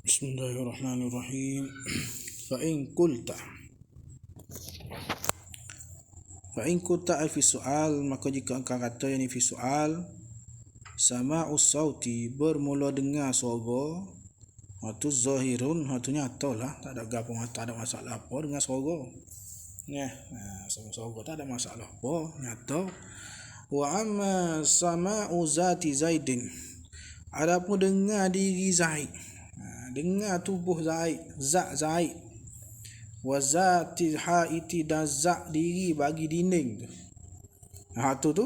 Bismillahirrahmanirrahim. Fa in kunta fi soal, maka jika engkau kata yang fi soal, sama'us sauti, bermula dengar suara, waktu zahirun, waktu nyata lah, tak ada gapo, tak ada masalah apa dengan suara. Suara tak ada masalah apa, nyata. Wa amma sama'u zati Zaidin, adapun dengar diri Zaid, dengar tubuh Zaid, zat Zaid, wa zati haiti, dan zat diri bagi dinding tu. Tu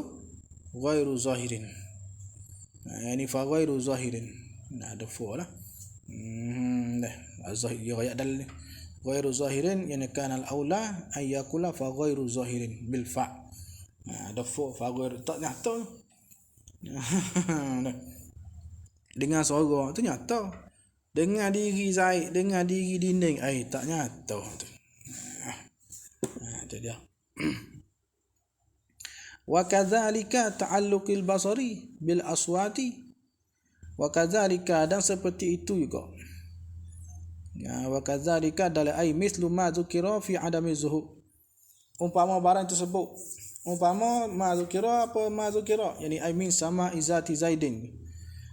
ghairu zahirin. Yani fa ghairu zahirin. Ada fa lah. Zahir ya ayat dal ni. Ghairu zahirin yani kana al-aula ay yakula fa ghairu zahirin bil fa. Ada fa ghairu tak nyata. Dengar suara tu nyata. Dengar diri Zaid, dengar diri dinding, tak nyata tu. Itu dia. Wa kadzalika ta'alluqil basari bil aswati. Wa kadzalika, dan seperti itu juga. Wa kadzalika adalah mislu ma dzukira fi adami zuhur. Umpama barang tersebut, umpama ma dzukira apa ma dzukira, yani min sama izati Zaidin.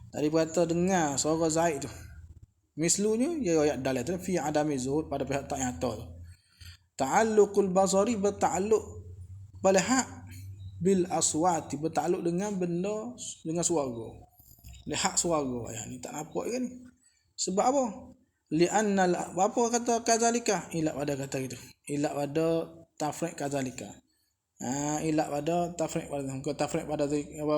Tadi kata dengar suara Zaid tu. Mislunya ya ayat dalil tu fi adami zuhur, pada pihak tak nyata tu. Ta'alluqul basari, bertakluk melihat, bil aswati, bertakluk dengan benda, dengan suara. Lihat suara, ni tak nampak kan ni. Sebab apa? Li'anna apa kata kadzalika? Ilak pada kata gitu. Ilak pada tafriq kadzalika. Ilak pada tafriq pada apa?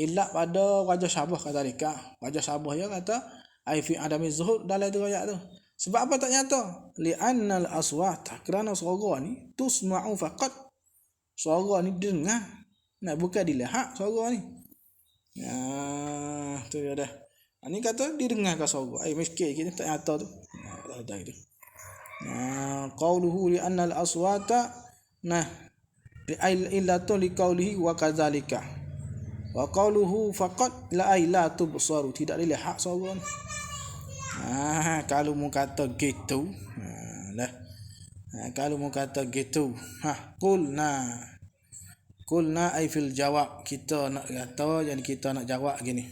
Ilak pada wajah syabah kadzalika. Wajah syabah ya kata ai fi adami zuhur dalam tu ayat tu. Sebab apa tak nyata? Li'annal aswat, kerana suara ni tusma'u faqat. Suara ni dengar. Bukan dilihat suara ni. Tu dia dah. Ni kata didengarkan suara. Miskin kita tak nyata tu. Tak gitu. Qauluhu li'annal aswata illatu liqaulihi wa kadzalika. Wa qauluhu faqat la tubsaru, tidak dilihat suara ni. Kalau mu kata gitu, kalau mu kata gitu, qulna ay fil jawab, kita nak kata, jadi kita nak jawab gini.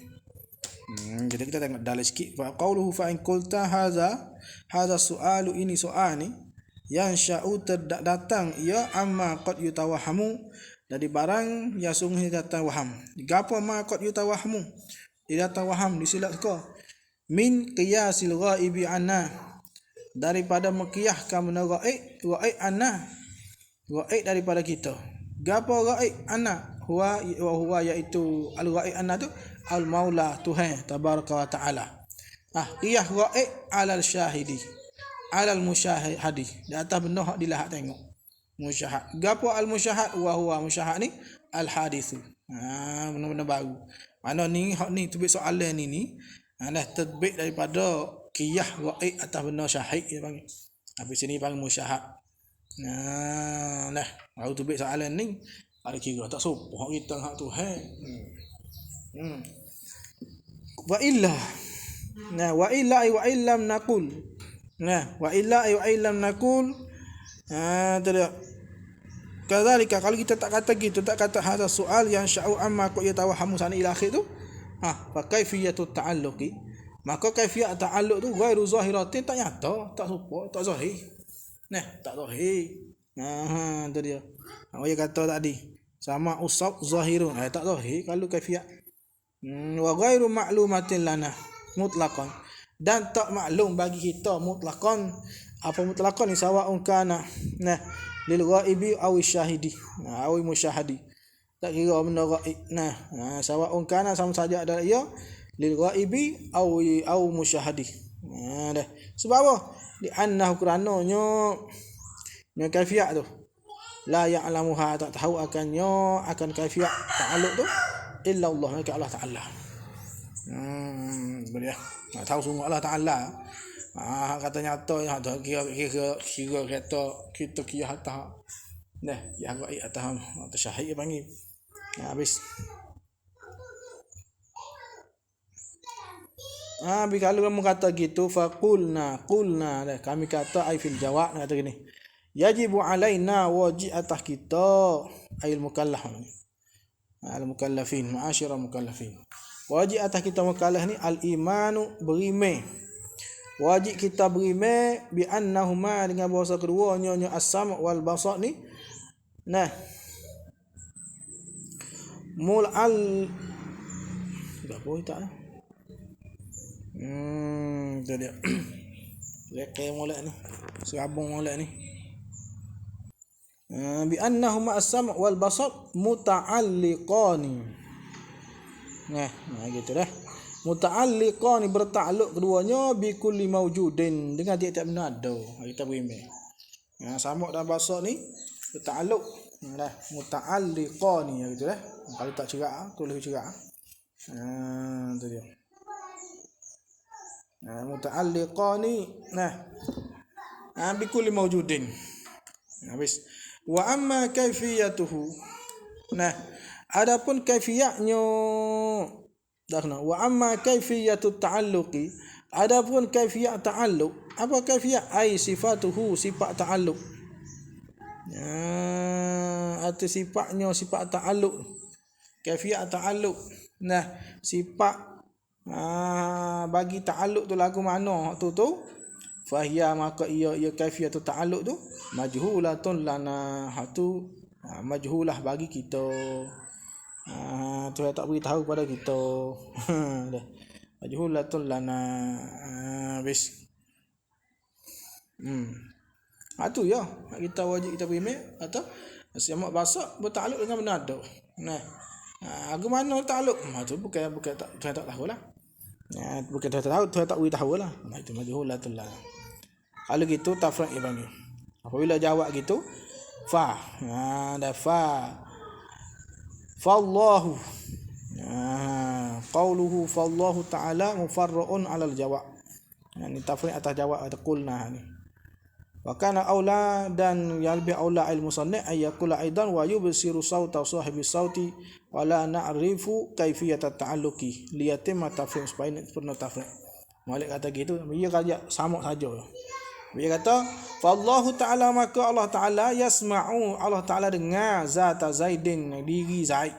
Jadi kita tengok dalil sikit. Fa qauluhu fa in qulta hadza su'alu, ini soal ni yang sya'u terdatang ia amma qad yutawahhamu, dari barang yang sungguh datang waham. Gapo ma qad yutawahhamu, dia datang waham disilap suka. Min qiyasil ghaibi anna, daripada mengqiyaskan benda ghaib anna, ghaib daripada kita. Gapo ghaib anna? Huwa iaitu al ghaib anna tu al maula, Tuhan tabaraka wa taala. Qiyas ghaib alal syahidi, alal musyahadi, di atas benda hak dilihat tengok. Musyahad. Gapo al musyahad? Huwa musyahad ni al hadithu. Benda-benda baru. Mana ni hak ni tubik soalan ni dah terbit daripada qiyas ghaib atas benda syahid dia panggil. Habis sini panggil musyahad. Baru terbit soalan ni, ada kira tak sopoh kita hak tu. Wa illa wa illam naqul. Wa illam naqul. Tidak. Kadzalika, kalau kita tak kata gitu, tak kata hadza soal yang sya'u amma qad yatawahhamu sana ila akhir tu. Fa kaifiyatu ta'alluqi, maka kaifiyat ta'alluq tu ghairu zahiratin, tak nyata, tak serupa, tak zahir. Tak zahir. Tu dia. Dia kata tadi sama usab zahirun, tak zahir kalau kaifiyat. Wa ghairu ma'lumatin lana mutlaqan, dan tak maklum bagi kita mutlaqan. Apa mutlaqan ni? Sawa'un kana lil ghaibi aw syahidi aw musyahadi, tak kira benda ghaib. Sawa'un kana, sama saja ada ia lil ghaibi aw musyahadi. Sebab apa? Di annahu, kerananya kaifiyat tu la ya'lamuha, tak tahu akan kaifiyat ta'alluq tu illa Allah, Allah Taala. Boleh tak tahu sungguh Allah Taala. Kata nyata yang ada kira kata kita kira atas yang ghaib atas syahid panggil. Habis. Kalau kamu kata gitu faqulna dah kami kata ai fil jawab kata gini. Yajibu alaina wajib atas kita ayil mukallaf. Al mukallafin ma'asyiral mukallafin. Wajib atas kita mukallaf ni al imanu berimeh. Wajib kita berimeh bi annahuma dengan bahasa keduanya as-sam' wal basar ni. Nah. Mul'al tak boleh tak tu dia. Lekeh molek ni. Serabung molek ni. Bi annahuma as-sam' wal basar muta'alliqani. Nah gitu dah. Muta'alliqani bertakluk keduanya bi kulli mawjudin dengan tiap-tiap benda ada. Kita berimeh. Sama dan basar ni bertakluk. Nah, muta'alliqani gitu dah. Kalau tak cerak tulis cerak. Tu dia. Muta'alliqani. Nah. Bi kulli mawjudin. Habis. Wa amma kaifiyatuhu. Nah, adapun kaifiyatnya dah kena. Wa amma kaifiyatu ta'alluqi. Adapun kaifiyat ta'alluq. Apa kaifiyat? Ai sifatuhu sifat ta'alluq. Atau sifatnya sifat ta'alluq. Kaifiyat ta'alluq. Nah, sifat bagi ta'alluq tu lagu mana tu fahiya maka ia kaifiyat ta'alluq tu majhulatun lana hatu majhulah bagi kita. Tu tak beritahu pada kita. Majhulatun lana bis. Tu ya kita wajib kita berimeh atau siamak bahasa bertakluk dengan benda ada. Nah, bagaimana takluk? Tu bukan tak tahulah. Bukan tak tahu, tak beritahu lah. Itu majhulatul lah. Kalau gitu tafriq dia panggil. Apabila jawab gitu fa. Ada fa. Fallahu. Qauluhu fallahu ta'ala mufarra'un 'alal jawab. Ini tafriq atas jawab atau qulna ni. Wa kana aula dan yang lebih aula al musannif ay yaqula aidan wa yubsiru sauta sahibi sauti wa la na'rifu kaifiyat ta'alluqi liyatimma tafriq supaya pernah tafriq. Malik kata gitu, dia kata sama saja. Dia kata fallahu ta'ala maka Allah Ta'ala yasma'u Allah Ta'ala dengar zat Zaidin diri Zaid.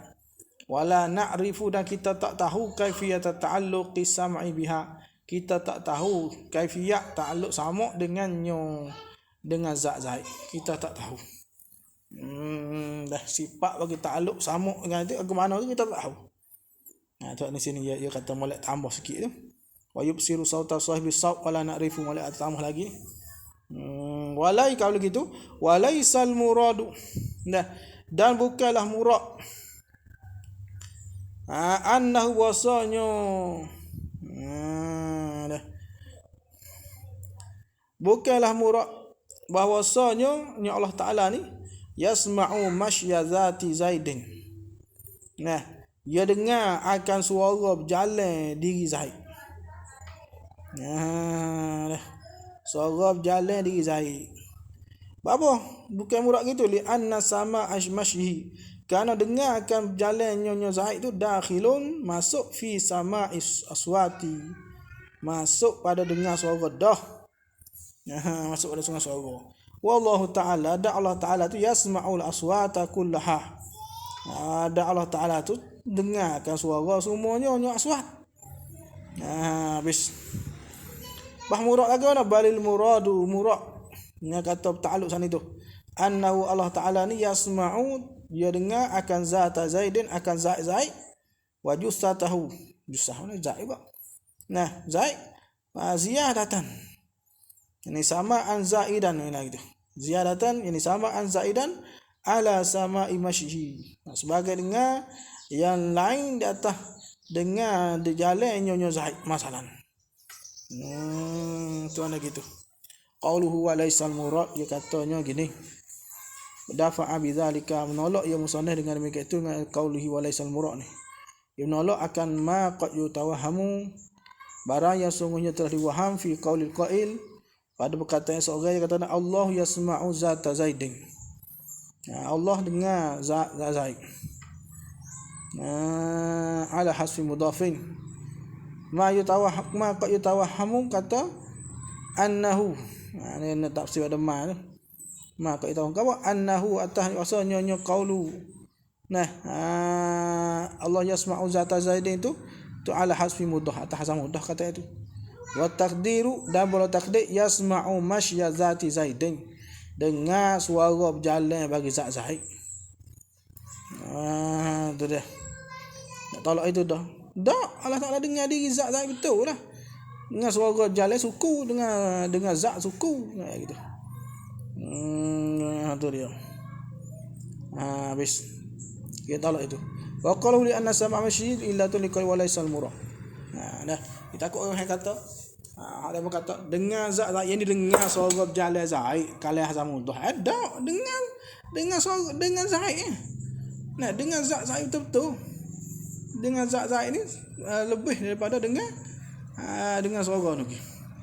Wala na'rifu dan kita tak tahu kaifiyat ta'alluqi sam'i biha. Kita tak tahu kaifiyat ta'alluq sama dengannya dengan zat Zaid. Kita tak tahu. Dah sifat bagi ta'alluq sama dengan itu ke mana tu kita tak tahu. Tu di sini dia kata molek tambah sikit tu. Wa yubsiru sauta sahibi saut wala na'rifu molek tambah lagi. Walai kalau gitu walaisal muradu. Nah, dan bukanlah murad. Annahu wasanya. Bukanlah murad bahwasanya Allah Ta'ala ni yasma'u masya zati Zaidin. Nah, dia dengar akan suara berjalan diri Zaid. Suara berjalan diri Zaid. Apa? Bukan murad gitu li anna sama ashmashihi. Kerana dengar akan berjalan nyonya Zaid tu dakhilun masuk fi sama aswati. Masuk pada dengar suara dah. Masuk pada sungai suara. Wallahu ta'ala da Allah Ta'ala tu yasma'ul aswata kullaha. Da Allah Ta'ala tu dengarkan suara semuanya aswat. Habis. Bah murad lagi mana? Balil muradu murad. Yang kata ta'alluq sana itu. Annahu Allah Ta'ala ni yasma'u dia dengar akan zat Zaidin akan Zaid wa jussatahu. Jussah mana Zaid juga. Nah, Zaid ziyadatan. Ini sama an zaidan ini gitu. Ziyadatan ini sama an zaidan ala sama imashihi. Sebagai dengar yang lain di atas dengar di jalan nyonya Zaid masalan. Tu ada gitu. Qauluhu wa laisal murad dia katanya gini. Dafa'a bidzalika menolak ya musannaf dengan demikian itu dengan qauluhi wa laisal murad ni. Dia menolak akan ma qad yutawahamu barang yang sungguhnya telah diwaham fi qaulil qail pada perkataan seorang yang kata Allah yasma'u zata Zaidin. Allah dengar zat Zaid. Ala hasfi mudafin. ma yutawahhamu kata annahu. Ni tafsir ada ma tu. Ma ka itawahhamu kawa annahu atah wasanya qaulu. Nah, Allah yasma'u zata zaidin tu ala hasbi mudah atah hasam mudah kata itu. Wa taqdiru dan boleh takdir yasma'u masya zati zaidin, dengar suara berjalan bagi zat Zaid. Tu dia. Nak tolak itu dah. Allah Taala dengar diri zat Zaid betul lah. Dengar suara jalan suku, dengar zat suku gitu. Tu dia. Habis. Kita tolak itu. Wa qalu li anna sam'a masyi illa tulikal wa laysal murad. Dah. Kita takut orang kata ada orang kata dengar zat Zaid yang didengar suara berjalan Zaid kalah sama mudah. Ada dengar suara dengan Zaid. Nah, dengan zat Zaid betul-betul. Dengan zat Zaid ni lebih daripada dengan suara ni.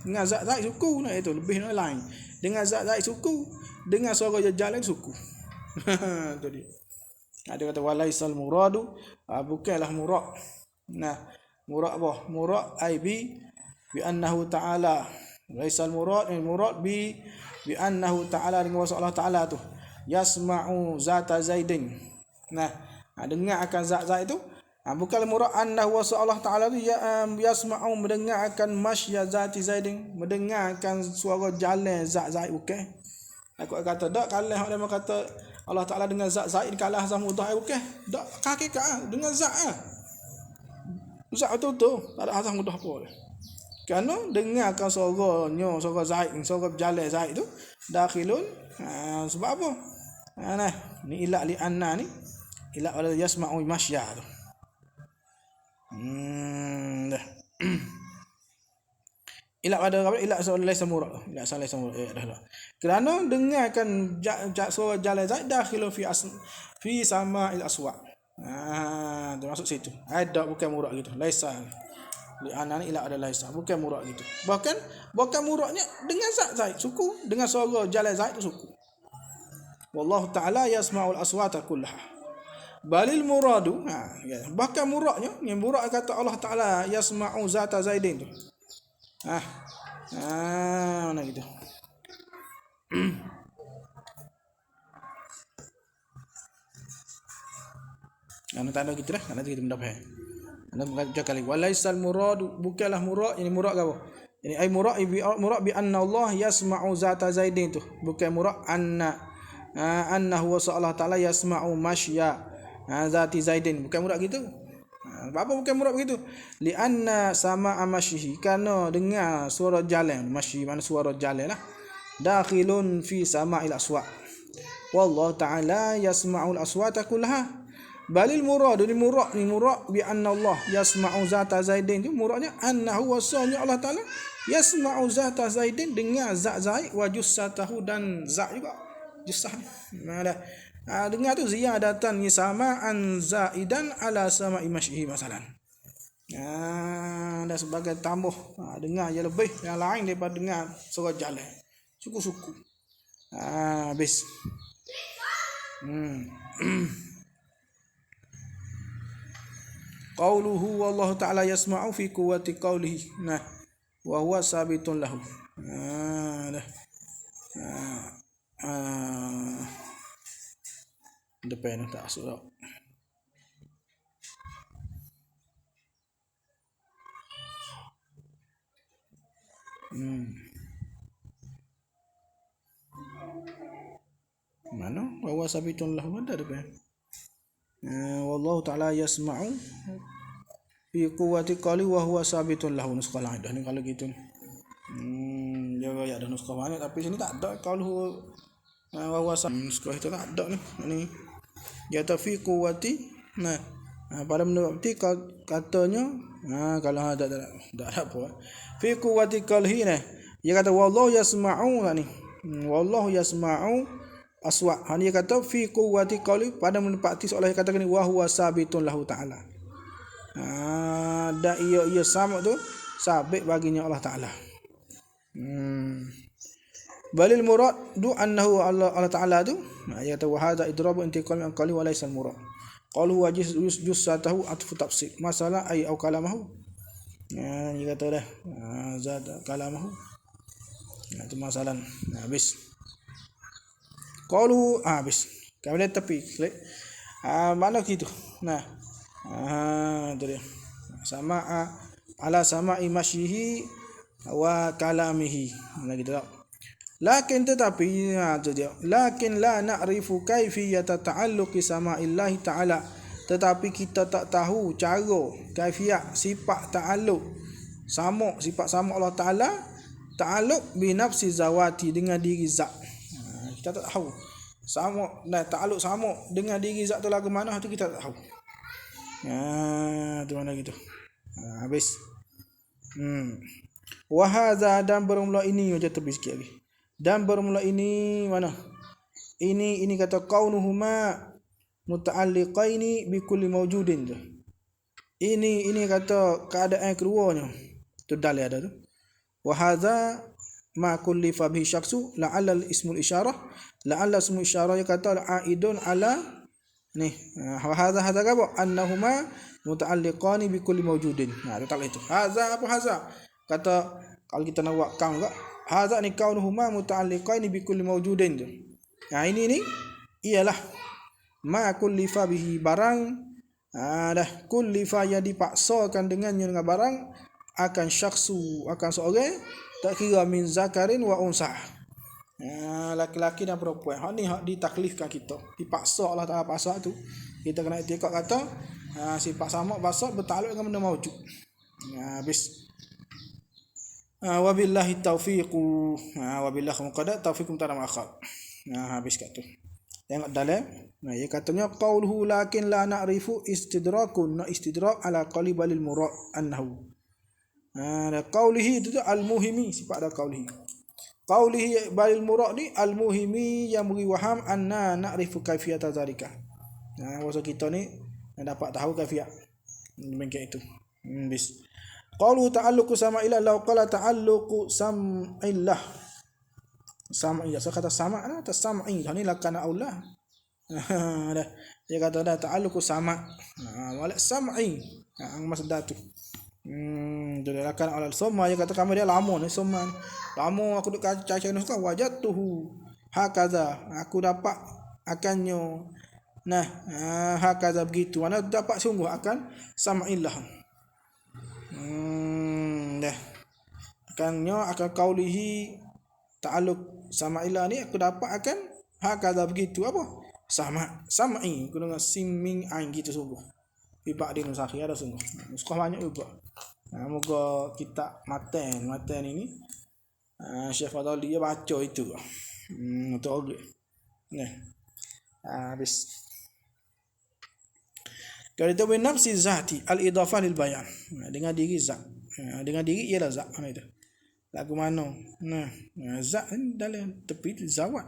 Dengan zat Zaid suku nah itu lebih lain. Dengan zat Zaid suku, dengan suara jalan suku. Tu dia. Ada kata walaisal muradu, bukanlah murad. Nah, murad apa? Murad ai bi annahu ta'ala. Laisal murad bi annahu ta'ala, dengan wasal Allah Ta'ala tu. Yasma'u zata zaidin. Nah, dengar akan zat Zaid itu bukan murad annahu wasal Allah Ta'ala tu yasma'u mendengar akan masya zati zaidin, mendengar akan suara jalan zat Zaid bukan. Aku kata dak kalah hak dia kata Allah Ta'ala dengan zat Zaid kalah sama mudah bukan. Dak hakikat dengan zat zat tu tak ada asal mudah apa. Kerana dengarkan suara Zaid, suara berjalan Zaid tu dakhilun sebab apa? Nah, ni ilah li anna ni ilah wala yasma'u masya tu. Dah. Ilah pada apa? Ilah laisa murad. Ilah laisa murad. Dah. Kerana dengarkan suara jalan Zaid dakhilun fi sama'il aswa'. Termasuk situ. Ada bukan murad gitu. Laisa li anna ni ilah ada laisa, bukan murad gitu. Bahkan muradnya dengan zat Zaid suku, dengan suara jalan Zaid tu suku. Wallahu ta'ala yasma'ul aswata kullaha. Balil muradu, bahkan muradnya, yang murad kata Allah Ta'ala yasma'u zata zaidin tu. Mana gitu. Tanda gitu dah, nanti kita mendapat. Anda baca kali walaisal muradu, bukanlah murad, ini murad apa? Ini ai murad bi anna Allah yasma'u zata zaidin tu. Bukan murad annahu wa Allah Ta'ala yasma'u masya zati zaidin. Bukan murad gitu. Apa bukan murad begitu? Li anna sama'a masyihi, kerana dengar suara jalan. Masyi mana suara jalan lah. Dakhilun fi sama'il aswa'. Wallahu Ta'ala yasma'ul aswata kullaha. Balil murad ni murad bi anna Allah yasma'u zata zaidin tu muradnya annahu wasanya Allah Ta'ala yasma'u zata zaidin, dengar zat Zaid wa jussatahu dan zat juga jussah ni. Dengar tu ziyadatan sama'an zaidan ala sama'i masyihi masalan. Dan sebagai tambah dengar yang lebih yang lain daripada dengar suara jalan suku-suku. Habis. Qauluhu wallahu ta'ala yasma'u fi quwwati qawlihi. Nah, wa huwa sabitun lahu. Depan tak surau. Mana? Wa huwa sabitun lahu ada depan. Wallahu ta'ala yasma'u fi quwwati qali wa huwa sabitun lahu. Nuskah lain dah ni kalau gitu ni. Dia ada nuskah banyak tapi sini tak ada kalau wa huwa nuskah itu tak ada ni. Ni dia ta fi quwwati. Nah, pada menurut katanya kalau ada apa. Fi quwwati qalhi nah. Dia kata wallahu yasma'u ni. Wallahu yasma'u aswa'. Dia kata fi quwwati qawli, pada menepati seolah katakan ni wa huwa sabitun lahu ta'ala. Dan ia sama tu sabit baginya Allah Ta'ala. Balil murad du annahu Allah Ta'ala tu dia kata wa hadha idrabu intiqal min qali wa laysa al murad. Qalu wa jussatahu atfu tafsir. Masalah ay au kalamahu. Dia kata dah zat kalamahu. Itu masalah. Habis. Qalu habis. Kemudian tepi. Mana gitu. Nah. Itu dia. Sama ala sama'i masyihi wa kalamihi. Nah gitu tak. Lakin tetapi itu dia. Lakin la na'rifu kaifiyata ta'alluqi sama'illahi ta'ala. Tetapi kita tak tahu cara kaifiyat sifat ta'alluq sama sifat sama Allah Taala ta'alluq bi nafsi zawati dengan diri zat. Kita tak tahu. Sama ta'alluq sama dengan diri zat tu lagu mana tu kita tak tahu. Tu mana gitu. Habis. Wa hadza dan bermula ini je tepi sikit lagi. Dan bermula ini mana? Ini kata kaunuhuma muta'alliqaini bi kulli mawjudin tu. Ini kata keadaan keduanya. Tu dalil ada tu. Wa hadza ma kullifa bihi syakhsu la'alla ismul isyarah la'alla ismul isyarah dia kata aidun ala ni wa hadza apa annahuma muta'alliqani bi kulli mawjudin. Tu tak itu. Hadza apa hadza? Kata kalau kita nak buat kaum enggak hadza ni kaunuhuma muta'alliqaini bi kulli mawjudin tu. Ini ialah ma kullifa bihi barang dah kullifa yang dipaksakan dengannya dengan barang akan syakhsu akan seorang tak kira min zakarin wa unsa. Laki-laki dan perempuan. Hak ni hak ditaklifkan kita. Dipaksa Allah Taala paksa tu. Kita kena etikad kata sifat sama bahasa bertakluk dengan benda maujud. Habis. Wabillahi taufiqu. Wabillahi muqaddar taufiqum ta'ala akhar. Habis kat tu. Tengok dalam. Dia katanya qauluhu lakin la na'rifu istidrakun istidrak ala qalibalil murad annahu. Qaulihi itu al-muhimi sifat ada qaulihi. Qaulihi balil murad ni al-muhimi yang beri waham anna na'rifu kaifiyata zalika. Maksud kita ni dapat tahu kaifiyat. Demikian itu. Bis. Qaulu ta'alluqu sama'illah law qala ta'alluqu sam'illah. Sam'illah. Saya kata sama' atau sam'i. Ini lakana Allah. Dia kata dah ta'alluqu sama'. Wala sam'i. Maksud tu. Jadi akan alal summa dia kata kami dia lama ni summa lama aku duk cari ni suka wajadtuhu hakaza aku dapat akannya hakaza begitu mana dapat sungguh akan sama'illah dah akannya akan qaulihi ta'alluq sama'illah ni aku dapat akan hakaza begitu apa sam'i guna siming ain gitu sungguh Ibak di Nusakhi ada sungguh. Nuskah banyak juga. Moga kita maten ini. Syekh Fadli dia baca itu. Untuk ogek. Habis. Kalau itu nafsi zati al-idafah lil bayan. Dengan diri zat. Dengan diri ialah zat. Mana itu? Lagu mana? Zat dalam tepi zawat.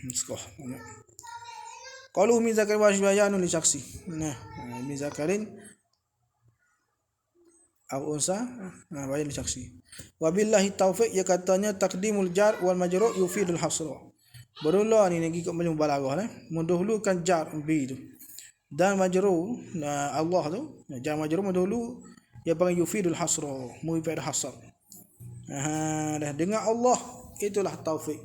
Nuskah banyak. Qalu min zakarin wa bayanun li syakhsi. Min zakarin aw unsa bayan li syakhsi. Wa billahi taufiq ya katanya taqdimul jar wal majrur yufidul hasra. Berula ni lagi kat mubalaghah mendahulukan jar bi tu. Dan majrur Allah tu jar majrur mendahulu dia panggil yufidul hasra, mufid hasr. Dah dengan Allah itulah taufik.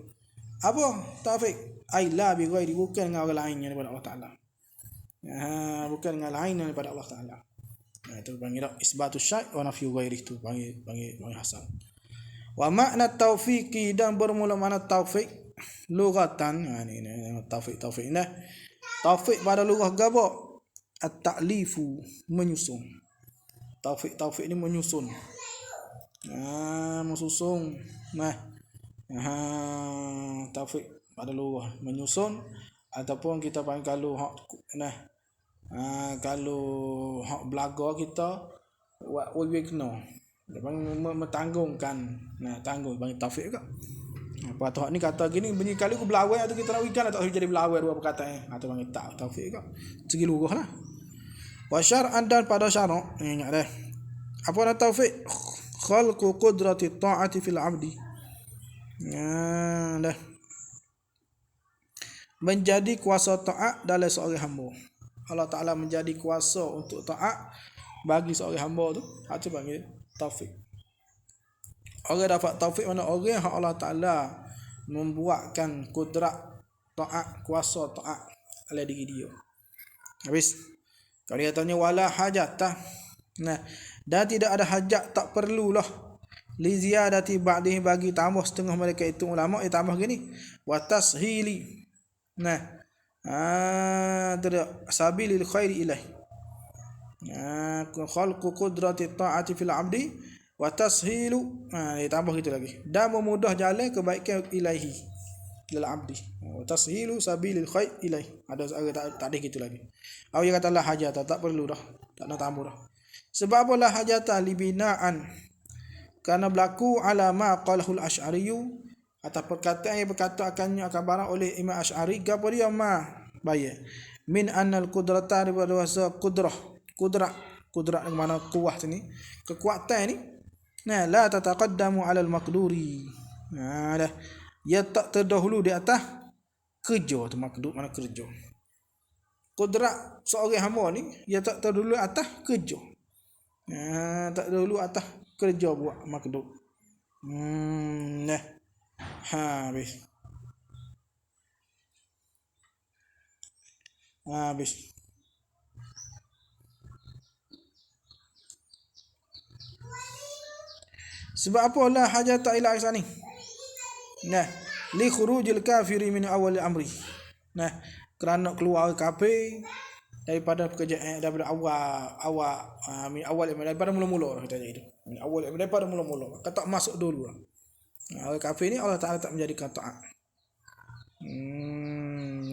Apa taufik? Ai la bi ghairi bukan dengan orang lain daripada Allah Taala. Bukan dengan lain daripada Allah Taala. Itu panggil isbatus syai' wa nafyu ghairi tu panggil hasan. Wa makna taufiqi dan bermula makna taufik lughatan. Ini taufik nah. Taufik pada lughah gapo? At-ta'lifu menyusun. Taufik ni menyusun. Menyusun. Taufik pada lughah menyusun ataupun kita panggil kalau hak kalau hak belaga kita wibigno mentanggungkan tanggung panggil taufik juga. Apa tu hak ni kata gini bunyi kali aku belawai atau kita nak wikan atau jadi belawai dua perkataan atau panggil taufik juga segi lughah lah. Wa syar'an dan pada syarak ingat dah apa nak taufik khalqu qudrati ta'ati fil 'abdi. Dah menjadi kuasa taat dalam seorang hamba. Allah Ta'ala menjadi kuasa untuk taat bagi seorang hamba tu, itu panggil taufik. Orang dapat taufik mana orang yang Allah Taala membuatkan kudrat taat, kuasa taat oleh diri dia. Habis. Kalau dia tanya wala hajatah. Nah, dan tidak ada hajat, tak perlulah li ziyadati ba'dihi bagi tambah setengah mereka itu ulama tambah gini wa tashili. Nah, sabilil khairi ilaih. Khalqu qudrati ta'ati fil 'abdi wa tashilu. Tambah gitu lagi. Dan memudah jalan kebaikan ilahi lil 'abdi. Wa tashilu sabilil khair ilaih. Ada tak ada gitu lagi. Au dia kata la hajata, tak perlu dah. Tak nak tambah dah. Sebab apa la hajata libinaan? Karena berlaku ala ma qalahul asy'ari atas perkataan yang berkata akannya akan barang oleh Imam Asy'ari gapo dia ma bayar min annal qudrata daripada wasa qudrah yang mana kuah sini kekuatan ni nah la tataqaddamu ala al maqduri. Nah dah ia tak terdahulu di atas kerja tu. Makdur mana kerja. Qudrat seorang hamba ni ia tak terdahulu atas kerja. Tak terdahulu atas kerja buat makdur. Nah. Habis. Sebab apa la hajata ila ihsani. Nah, li khurujil kafiri min awal amri. Nah, kerana keluar kafir daripada pekerjaan daripada awal daripada mula-mula kita itu. Min awal daripada mula-mula. Kata masuk dulu. Orang kafir ni Allah Taala tak menjadikan taat.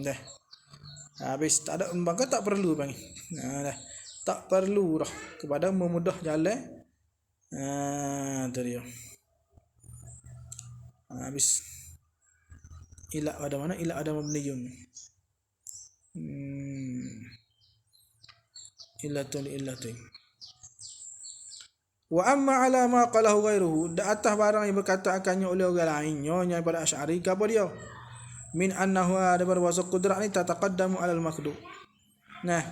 Dah. Habis tak ada maka tak perlu bang. Dah. Tak perlu dah kepada memudah jalan. Tu dia. Habis ila ada mana? Ila ada mabniyun. Illatun. Wa amma ala ma qalahu ghairuhu, da atas barang yang berkata akannya oleh orang lainnya yang pada Asy'ari apa dia? Min annahu ada berwasa qudrat ni tataqaddamu ala al-maqdur. Nah,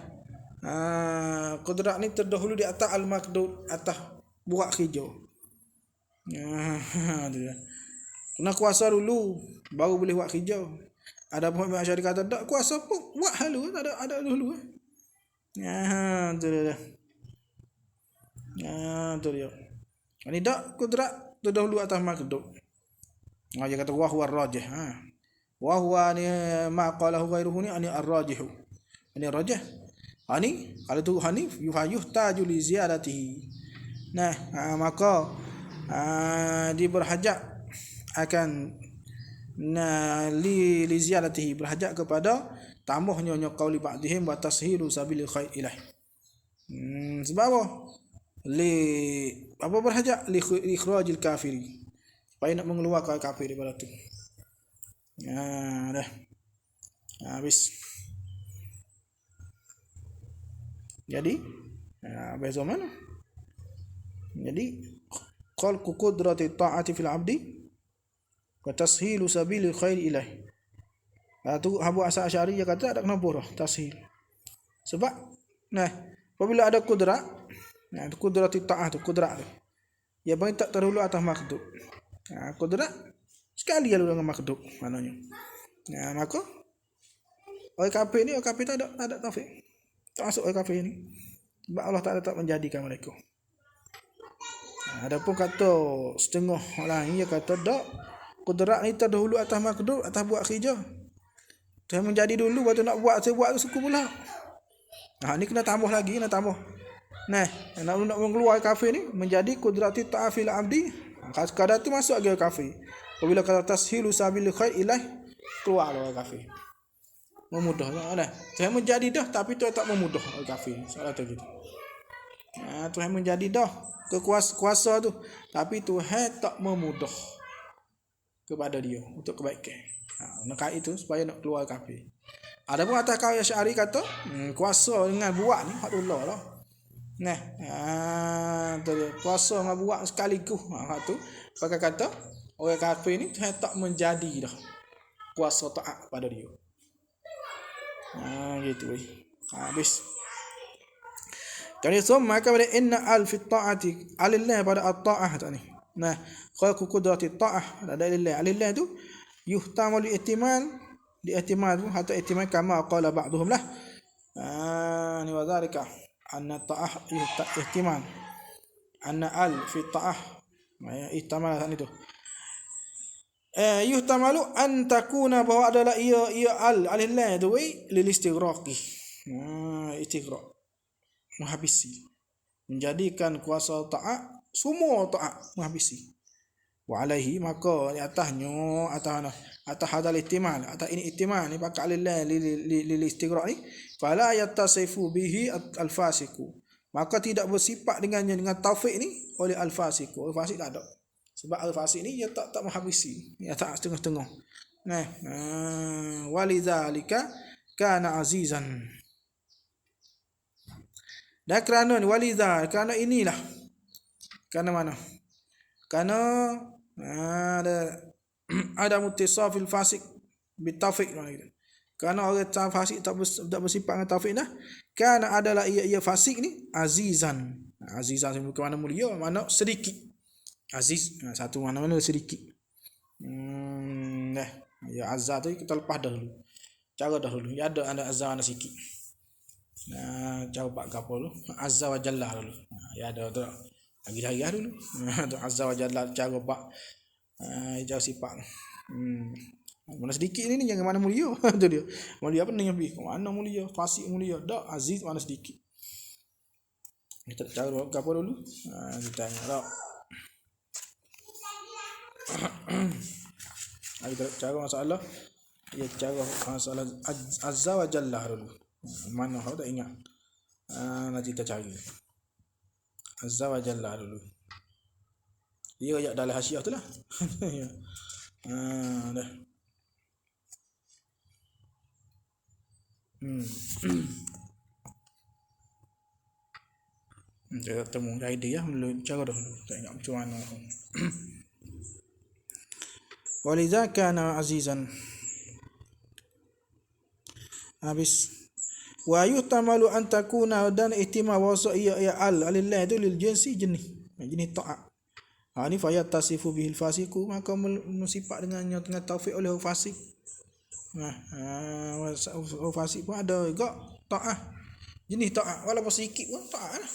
qudrat ni terdahulu di atas al-maqdur, atas buat kerja. Kena kuasa dulu baru boleh buat kerja. Ada pun Imam Asy'ari kata tak kuasa pun buat halu, tak ada dulu. Tu dia. Tu dia. Ini tak kudrat terdahulu atas makhluk. Dia kata wa huwa ar-rajih. Wa huwa ni ma qalahu ghairuhu ni ani ar-rajih. Ini rajih. Ani kalau tu hanif yuhtaju li ziyadatihi. Nah, maka dia berhajat akan li ziyadatihi, berhajat kepada tambahnya qauli ba'dihim wa tashilu sabilil khair ilaih. Sebab apa berhajat li ikhrajil kafiri, supaya nak mengeluarkan kafir daripada tu. Dah. Habis. Jadi bahasa mana? Jadi khalqu qudrati ta'ati fil 'abdi wa tashilu sabilil khair ilaih. Tu Abu Hasan Asy'ari dia kata tak kenapa dah tashil. Sebab apabila ada kudrat, kudrat ta'ah tu kudrat tu. Ya bang tak terdahulu atas makhluk. Kudrat sekali lalu dengan makhluk maknanya. Maka orang kafir tak ada taufik. Tak masuk orang kafir ni. Sebab Allah Taala tak menjadikan mereka. Adapun kata setengah orang dia kata tak kudrat ni terdahulu atas makhluk, atas buat kerja. Tuhan menjadi dulu waktu nak buat saya buat tu suku pula. Ni kena tambah lagi, nak tambah. Nak mengeluar kafir ni menjadi qudrati ta'afil abdi. Kadar tu masuk lagi kafir. Apabila kata tashilu sabilil khair ilaih, keluar orang kafir. Memudah dah. Tuhan menjadi dah tapi Tuhan tak memudah orang kafir. Soal tu gitu. Tuhan menjadi dah kuasa tu tapi Tuhan tak memudah kepada dia untuk kebaikan. Nak itu supaya nak keluar kafir. Ada pun atas kau Asy'ari kata kuasa dengan buat ni hak Allah lah. Tu dia kuasa dengan buat sekaligus. Hak tu pakai kata orang kafir ni tak menjadi dah kuasa taat pada dia. Gitu weh. Habis. Kemudian summa kepada inna al fi ta'ati alillah pada at-ta'ah tadi. Nah, khalqu qudrati ta'ah ada alillah. Alillah tu yuhtamalu ihtimal hatta ihtimal kama qala ba'dhum lah. Ni wa dhalika anna ta'ah ihtimal. Anna al fi ta'ah. Ihtimal tadi tu. Yuhtamalu an takuna bahwa adalah ia alillah tu lil istighraqi. Istighraq. Menghabisi, menjadikan kuasa ta'at semua ta'at menghabisi. Wa alaihi maka di atasnya atas hadal ihtimal, atas ini ihtimal ni pakai alillah lil istighraq ni fala yattasifu bihi al fasiku, maka tidak bersifat dengannya dengan taufik ni oleh al fasiku. Al fasik tak ada, sebab al fasik ni dia tak menghabisi, dia tak setengah-setengah. Nah, walidzalika kana azizan. Dan kerana ni walidha, kerana inilah. Kerana mana? Kerana ada mutisafil fasik bitaufiq. Kerana orang fasik tak bersifat dengan taufik dah. Kerana adalah ia fasik ni azizan. Azizan itu ke mana mulia, mana sedikit. Aziz satu mana sedikit. Ya azza tu kita lepas dahulu. Cara dahulu. Ya ada azza mana sikit. Jawab apa dulu? Azza wa Jalla dulu. Ya ada tu. Lagi dulu. Tu Azza wa Jalla cara bak jauh sifat. Mana sedikit ni jangan mana mulia. Tu dia. Mulia apa ni lebih? Mana mulia? Fasik mulia. Dak aziz mana sedikit. Kita cara apa dulu? Kita tanya dak. Kita cara masalah. Ya cara masalah Azza wa Jalla dulu. Mana kau tak ingat? Nanti kita cari. Azza wa Jalla dulu. Dia ayat dalam hasyiah tu lah. Dah. Kita temu idea dulu, cara dulu. Tak ingat macam mana. Walidha kana azizan. Habis. Wa yuhtamalu an takuna dan ihtimal wasa ia alillah itu lil jinsi jenis ta'at. Ni fa yattasifu bihil fasiku, maka mensifat dengannya dengan taufik oleh fasik. Fasik pun ada juga ta'at. Jenis ta'at walaupun sikit pun ta'at lah.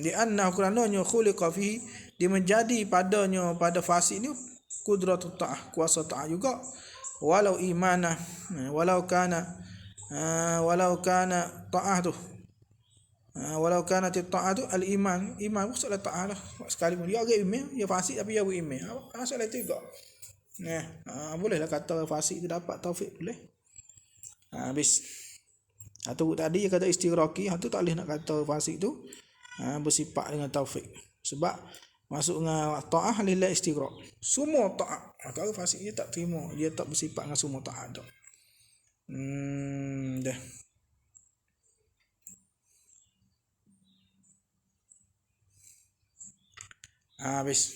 Di anna kurananya khuliqa fihi, dia menjadi padanya pada fasik ni qudratut ta'at, kuasa ta'at juga. Walau imanah, walau kana ta'ah tu walau kana ta'ah tu al-iman masalah ta'ah lah sekali pun dia agak iman, dia fasik tapi dia beriman, masalah itu juga. Bolehlah kata fasik tu dapat taufik, boleh. Habis atau tadi dia kata istighraqi, tu tak boleh nak kata fasik tu bersifat dengan taufik, sebab masuk dengan ta'ah lillah istighraq, semua ta'ah. Kalau fasik dia tak terima, dia tak bersifat dengan semua ta'ah tu. Dah. Habis.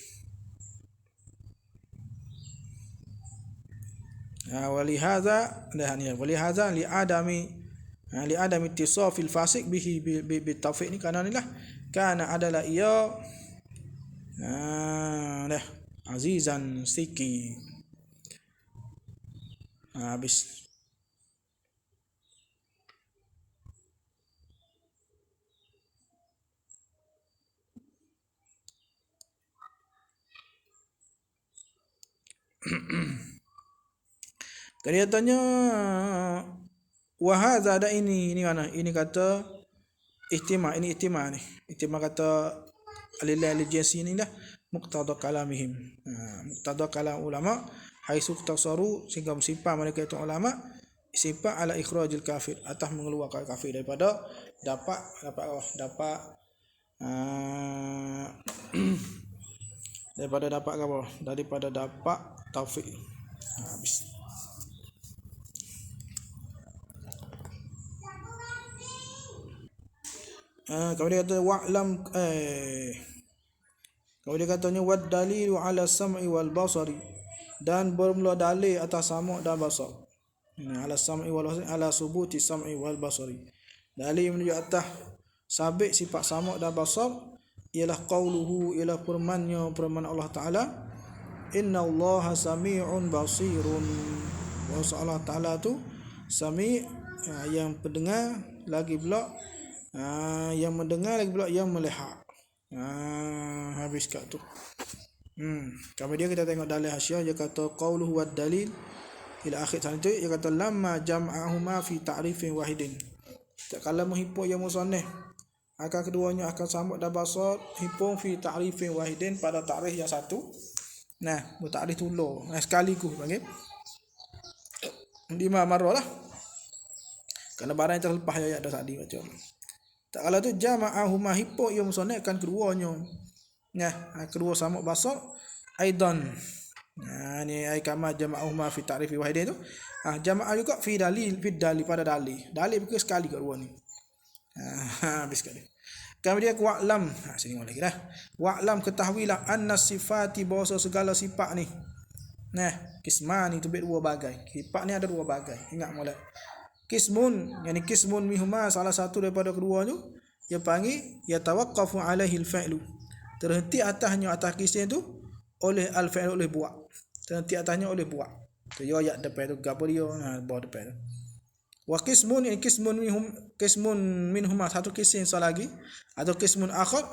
Walihadza li'adami ittisafil fasik bihi bitaufiq ni kerana inilah kana adalah ia dah azizan siki. Habis. Dia tanya wahadza ada ini mana? Ini kata ihtimal, ini ihtimal ni. Ihtimal kata alillah al-jinsi ni dah muqtada kalamihim. Muqtada kalam ulama haitsu tasaru sehingga simpan mereka itu ulama simpan ala ikhrajil kafir, atas mengeluarkan kafir daripada dapat daripada dapat apa? Daripada dapat taufik. Habis. Kemudian kata wa'lam kemudian katanya wad dalilu ala sam'i wal basari, dan bermula dalil atas sama' dan basar. Ala sam'i wal basari ala subuti sam'i wal basari. Dalil menunjuk atas sabit sifat sama' dan basar ialah qauluhu, ialah firman Allah Taala, innallaha sami'un basirun. Bahwa Allah Taala tu sami', yang pendengar, lagi pula yang mendengar, lagi pula yang melihat. Habis kat tu. Kemudian kita tengok dalil Hasyiah, dia kata qauluhu wad dalil ila akhir sana tu, dia kata lamma jam'ahuma fi ta'rifin wahidin. Tak kala menghipung yang musannaf akan keduanya akan sama' dan basar hipung fi ta'rifin wahidin, pada ta'rif yang satu. Nah, ta'rif tulu sekaligus panggil 5 marah lah. Kerana barang yang terlepas ayat dah tadi macam. Tak kala tu jama'ahuma hipung yang musannaf akan keduanya. Nah, kedua sama' basar aidan. Ni ai kama jama'ahuma fi ta'rifi wahidin tu. Jamaah juga fi dalil pada dalil. Dalil bukan sekali kat dua ni. Habis sekali. Kemudian wa'lam, sini lagi dah. Wa'lam, ketahuilah anna sifati, bahwa segala sifat ni. Nah, kismani tu dua bagai. Sifat ni ada dua bagai. Ingat molek. Kismun, yani kismun mihuma, salah satu daripada keduanya, dia panggil yatawaqqafu alaihi al-fa'lu. Terhenti atasnya, atas kisah tu oleh al-fa'l, oleh buat. Terhenti atasnya oleh buat. Tu yo ayat depan tu gapo dia, bawah depan tu. Wa qismun, qismun minhum, satu kisah yang lagi, atau qismun akhar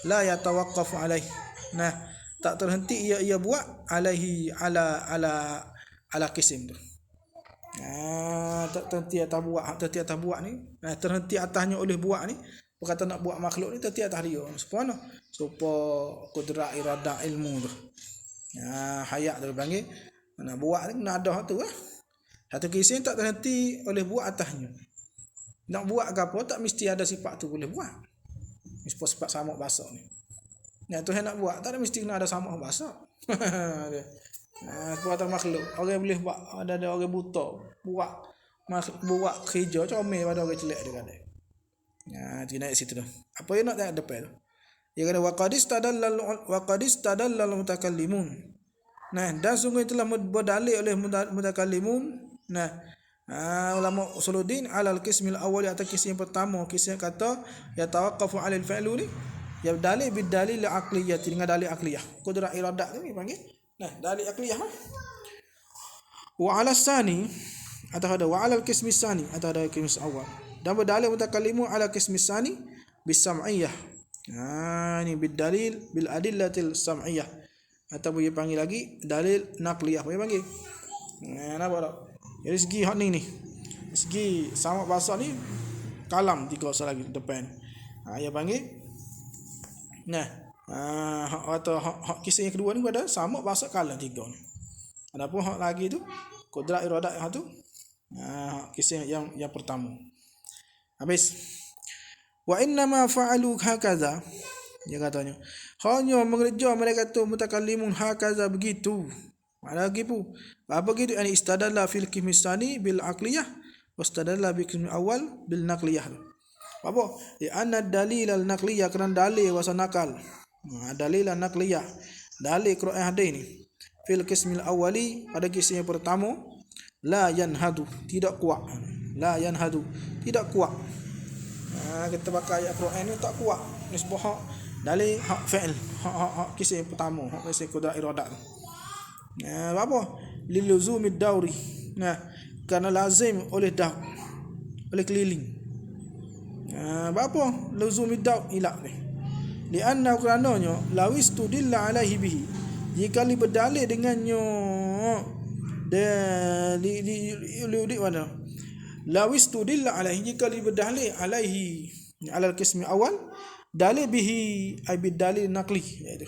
la yatawaqqafu alaihi. Nah, tak terhenti ia buat alaihi ala kisim tu. Tak terhenti atas buat ni. Terhenti atasnya oleh buat ni. Berkata nak buat makhluk ni terhenti atas dia. Supaya kudrat iradah ilmu tu. Hayat tu panggil. Nak buat ni nak ada tu lah. Satu kisah tak terhenti oleh buat atasnya. Nak buat ke apa tak mesti ada sifat tu boleh buat. Sifat sama' basar ni. Yang Tuhan nak buat tak ada mesti kena ada sama' basar. Buatan makhluk. Orang boleh buat, ada orang buta buat kerja comel pada orang celak dia kata. Tidak kat situ tu. Apa yang nak tengok depan tu? Dia kata waqadis tadallal mutakallimun. Nah, dan sungguh telah berdalil oleh mutakallimun. Nah, ulama usuluddin alal qismil awal, atas kisah yang pertama, kisah yang kata yatawaqqafu 'alal fa'lu ni, ya dalil bid dalil aqliyah, dengan dalil aqliyah. Qudrat iradat tu ni panggil. Nah, dalil aqliyah. Wa 'ala sani, atau ada wa 'alal qismis sani, atau ada qismis awal. Dan berdalil mutakallimun 'ala qismis sani bisam'iyah. Ni bid dalil bil adillatil sam'iyah. Atau boleh panggil lagi dalil naqliyah, boleh panggil. Nampak tak? Dari segi hak ni segi sama' basar ni kalam tiga lagi depan. Dia panggil. Nah, atau hak kisah yang kedua ni pada sama' basar kalam tiga ni. Adapun hak lagi tu qudrat iradat hak tu, kisah yang pertama. Habis. Wa inna ma fa'alu hakaza, dia katanya hanya mengerja mereka tu mutakallimun hakaza, begitu. Lagi pun apa gitu, ani istadalla fil qismisani bil aqliyah wastadalla bil qismi awal bil naqliyah. Apa? Di anna dalil al naqliyah, kerana dalil wasa nakal. Dalil al naqliyah, dalil Quran hadis ni fil qismil awali, pada kisah yang pertama, la yanhadu, tidak kuat. La yanhadu, tidak kuat. Kita pakai ayat Quran ni tak kuat. Nisbah hak dalil hak fi'il, hak kisah yang pertama, hak kisah qudrat iradat. Apa? Liluzumid dauri. Nah, kerana lazim oleh oleh keliling. Apa? Luzumid daur ilak ni. Lianna kerananya lawis tudilla alaihi bihi, jika li berdalil dengannya di mana? Lawis tudilla alaihi, jika li berdalil alaihi alal qismi awal, dalil bihi ay bid dalil naqli, iaitu.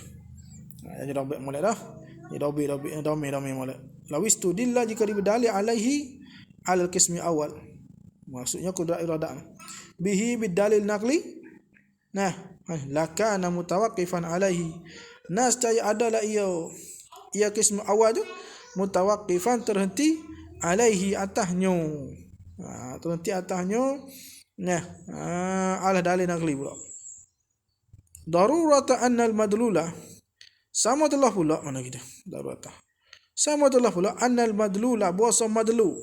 Jadi dah mulai dah. Dobi molek. Lawis tudilla, jika diberdalil alaihi alal qismi awal, maksudnya qudrat iradat bihi bidalil naqli. Nah, lakana mutawaqqifan alaihi, nascaya adalah ia qismi awal tu mutawaqqifan, terhenti alaihi atahnya. Terhenti atahnya. Nah, ala dalil naqli pula. Darurata annal madlula, sama telah pula mana kita darurata. Sama telah pula annal madlula, bahasa madlu.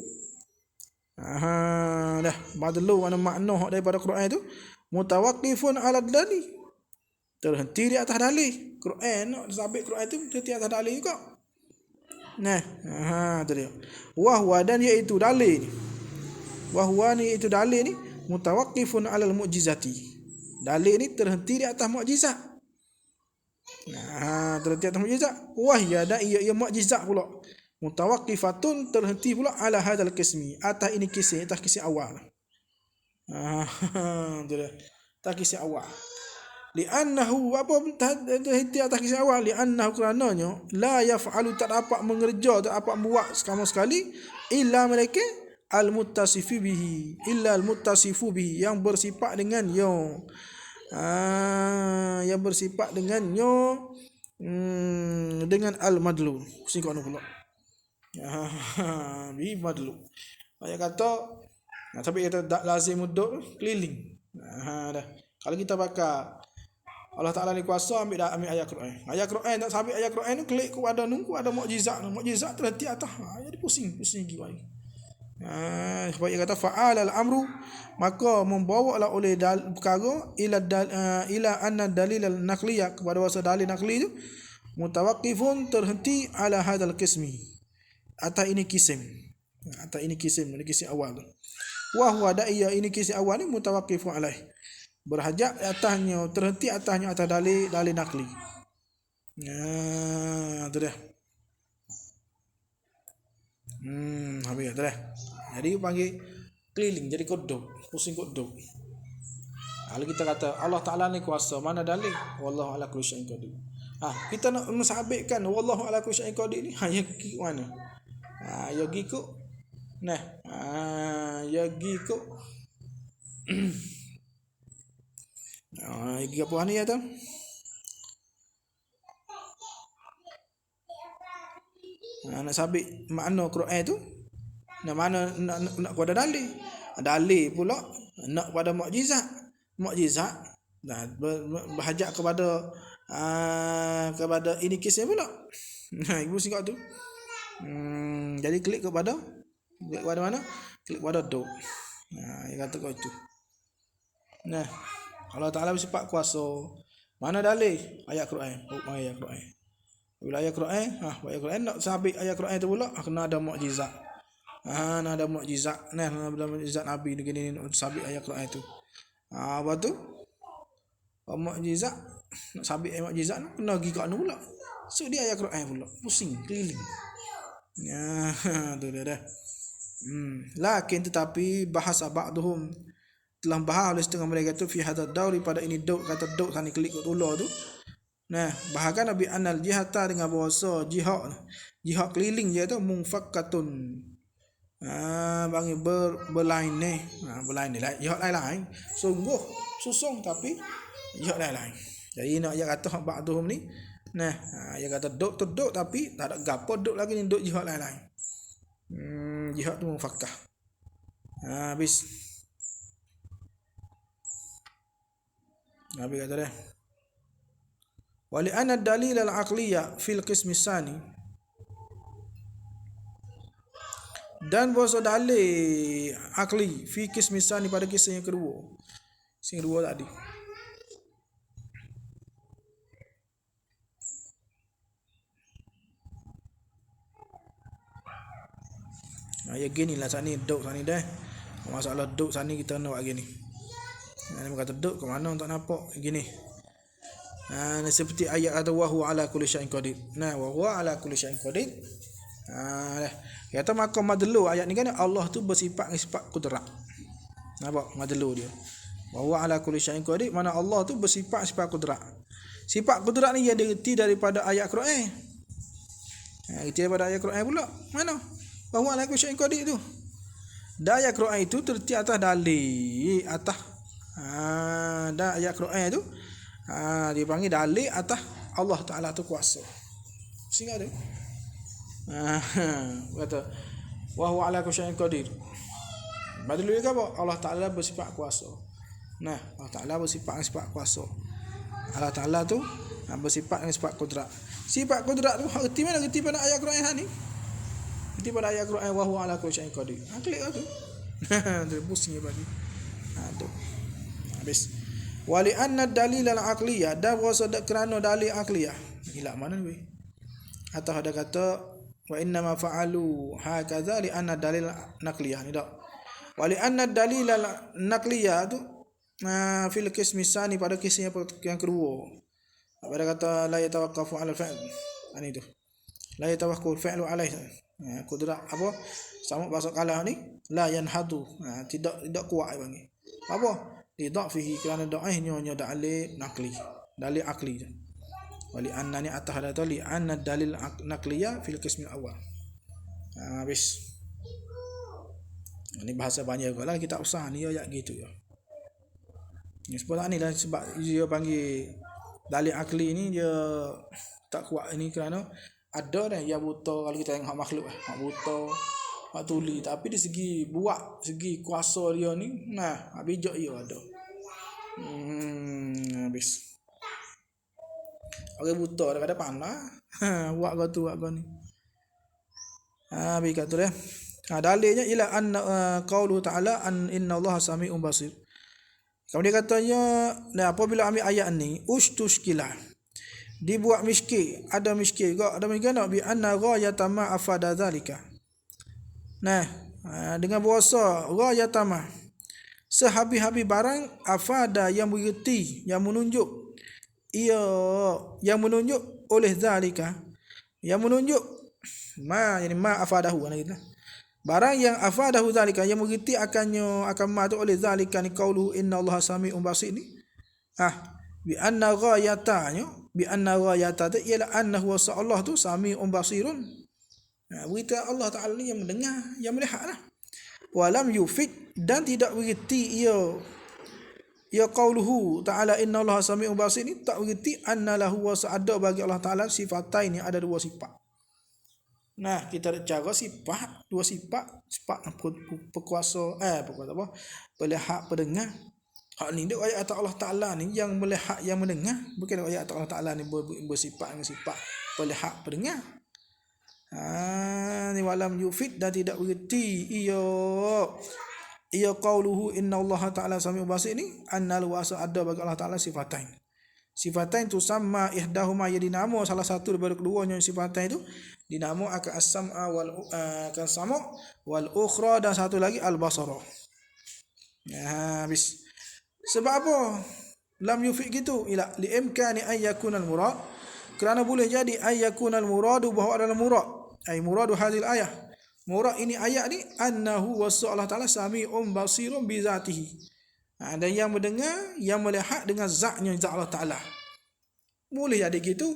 Dah madlu mana makna daripada Quran itu mutawaqqifun 'ala dalil, terhenti di atas dalil. Quran nak sabit Quran tu terhenti atas dalil juga. Nah, tu dia. Wa huwa, dan iaitu dalil ni. Wa huwa ni itu dalil ni mutawaqqifun 'alal mu'jizati. Dalil ni terhenti di atas mukjizat. Terhenti atas mukjizat. Wah ya, dan ia mukjizat pula. Mutawaqqifatun, terhenti pula 'ala hadzal qismi, atas ini kisah, atas kisah awal. Tu dia. Atas kisah awal. Li'annahu, apa terhenti atas kisah awal? Li'annahu, kerananya la yaf'alu, tak dapat mengerja, tak dapat buat sama sekali, illa mereka al-muttasifu bihi, illa al-muttasifu bihi, yang bersifat dengannya. Yang bersifat dengannya, dengan al-madlu. Singkat ni pula. Bi madlu. Ayat kata, tapi kata lazim muduk keliling. Dah. Kalau kita pakai Allah Ta'ala ni kuasa, ambil ayat Quran. Ayat Quran tak sabit ayat Quran tu, klik kepada nunggu ada mukjizat. Mukjizat terhenti atas. Jadi pusing lagi balik. Sebab dia kata fa'al al-amru, maka membawalah oleh perkara ila anna dalil al-naqliyah, kepada bahasa dalil naqli tu mutawaqqifun, terhenti ala hadzal qismi, atas ini kisim. Atas ini kisim, ini kisim awal tu. Wa huwa da'iya, ini kisim awal ni mutawaqqifun alaih, berhajat atasnya, terhenti atasnya, atas dalil naqli. Tu dah. Habis tu dah. Jadi panggil keliling, jadi kodok, pusing kodok. Kalau kita kata Allah Ta'ala ni kuasa, mana dalil? Wallahu ala kulli syai'in qadir. Kita nak mensabitkan wallahu ala kulli syai'in qadir ni, ya gi mana? Ya gi kok. Nah, ya gi kok. Gi apa ni ya tu? Nak sabit makna Quran tu, nak mana nak pada dalil. Dalil pula nak pada mukjizat. Mukjizat berhajat kepada ini kisah pula. Ibu singkat tu. Jadi klik kepada mana? Klik kepada do. Dia kata kau itu. Nah, Allah Ta'ala bersifat kuasa. Mana dalil? Ayat Quran. Ayat Quran. Bila ayat Quran nak sabit ayat Quran tu pula kena ada mukjizat. Nak ada mukjizat. Nah, ada mukjizat Nabi ni untuk sabit ayat Quran tu. Apa tu? Mukjizat, nak sabit ayat mukjizat tu kena pergi kat pula. So dia ayat Quran pula. Pusing keliling. Tu dia dah. Lakin tetapi bahasa ba'duhum, telah bahas oleh setengah mereka tu fi hadad dauri, pada ini daud, kata daud tadi klik kat tular tu. Nah, bahagian Nabi anal jihata, dengan bahasa jihad keliling je tu munfakkatun. Bagi berlain ni. Berlain ni lah. Jihad lain-lain. Sungguh susung tapi jihad lain-lain. Jadi nak dia kata hak ba'duhum ni. Nah, dia kata duk tu duk tapi tak ada gapo duk lagi ni, duk jihad lain-lain. Jihad tu munfakkah. Habis. Nabi kata dah. Wali anna dalil al-aqliyah fil qismi tsani, dan bahasa dalil akli fi qismi tsani, pada kisah yang kedua. Yang kedua tadi. Ya gini lah sani duk sani dah. Masalah duk sani kita nak buat gini. Dia kata duk ke mana tak nampak gini. Seperti ayat kata wa huwa ala kulli syai'in qadir. Nah, wa huwa ala kulli syai'in qadir. Kata maka madlu ayat ni kan Allah tu bersifat sifat kudrat. Nampak madlu dia. Wa huwa ala kulli syai'in qadir, mana Allah tu bersifat sifat kudrat. Sifat kudrat ni dia dierti daripada ayat Quran. Itu daripada ayat Quran pula. Mana? Wa huwa ala kulli syai'in qadir tu. Dan ayat Quran itu terti atas dalil atas. Dan ayat Quran tu dia panggil dalil atas Allah Ta'ala tu kuasa. Singa dia. Kata wa huwa ala kulli syai'in qadir. Badal dia apa? Allah Ta'ala bersifat kuasa. Nah, Allah Ta'ala bersifat kuasa. Allah Ta'ala tu bersifat dengan sifat kudrat. Sifat kudrat tu erti mana? Erti pada ayat Quran ni. Erti pada ayat Quran wa huwa ala kulli syai'in qadir. Klik tu. Dia pusing bagi. Tu. Habis. Wali anna dalil al-aqliyah, dan kerana dalil aqliyah. Hilang mana ni? Atau ada kata wa inna ma fa'alu hakaza li anna dalil naqliyah ni tak. Wali anna dalil al-naqliyah tu fil qismi tsani, pada kisah yang kedua. Pada kata la yatawaqqafu 'ala al-fa'l. Ini tu. La yatawaqqafu al-fa'lu 'alaihi. Kudrat apa? Sama bahasa kalah ni la yanhadu. Tidak kuat panggil. Apa? Lidhafihi, kerana dhaifnya dalil naqli, dalil akli. Wali anna ni atas ada tu li anna dalil naqliyah fil qism al-awwal. Habis. Ini bahasa banyak lah, kita usah ni ayat gitu ya. Ni sebab ni lah, sebab dia panggil dalil akli ni dia tak kuat ini kerana ada dah yang buta. Kalau kita tengok makhluk hak buta, hak tuli, tapi di segi buat, segi kuasa dia ni bijak dia ada. Habis. Orang buta dah kada pandai. Buat kau tu, buat kau ni. Habis kata dia. Dalilnya ila anna qaulu ta'ala an inna Allah sami'un basir. Kemudian katanya, apabila ambil ayat ni, ustushkilah, dibuat miskin, ada miskin juga, ada miskin nak bi anna ghayata ma afada zalika. Dengan bahasa ghayata ma, sehabis-habis barang, afada yang mengerti, yang menunjuk, yang menunjuk oleh zalika, yang menunjuk yani ma afadahu gitu. Barang yang afadahu zalika, yang mengerti akan ma tu oleh zalika ni qauluhu inna Allah sami'un basir ni. Bi anna ghayatanya, bi anna ghayata tu ialah annahu wa Allah tu sami'un basirun. Berita Allah Ta'ala ni yang mendengar, yang melihat lah. Walam yufid, dan tidak bererti ia qauluhu Ta'ala inna Allah sami'un basir ni, tak bererti anna lahu wa ada bagi Allah Ta'ala sifatain, ni ada dua sifat. Kita ada cara sifat, dua sifat berkuasa apa? Melihat, pendengar. Hak ni dia ayat Allah Ta'ala ni yang melihat, yang mendengar. Bukan ayat Allah Ta'ala ni bersifat dengan sifat melihat, pendengar. Ni walam yufid, dan tidak bererti ia qauluhu inna Allah Ta'ala sami'un basir ni annal wasa ada bagi Allah Ta'ala sifatain. Sifatain tu sama ihdahuma, ya dinamo salah satu daripada keduanya sifatain itu dinamo akan as-sam'a wal akan sama' wal ukhra, dan satu lagi al-basara. Habis. Sebab apa lam yufid gitu? Ila li imkani ay yakuna al-murad, kerana boleh jadi ay yakuna al-muradu, bahawa adalah murad, ay muradu hadhil ayah, murad ini ayat ni annahu wa Allah Ta'ala sami'un basirun bi zatihi. Dan yang mendengar, yang melihat dengan zatnya, zat Allah Ta'ala. Boleh jadi gitu.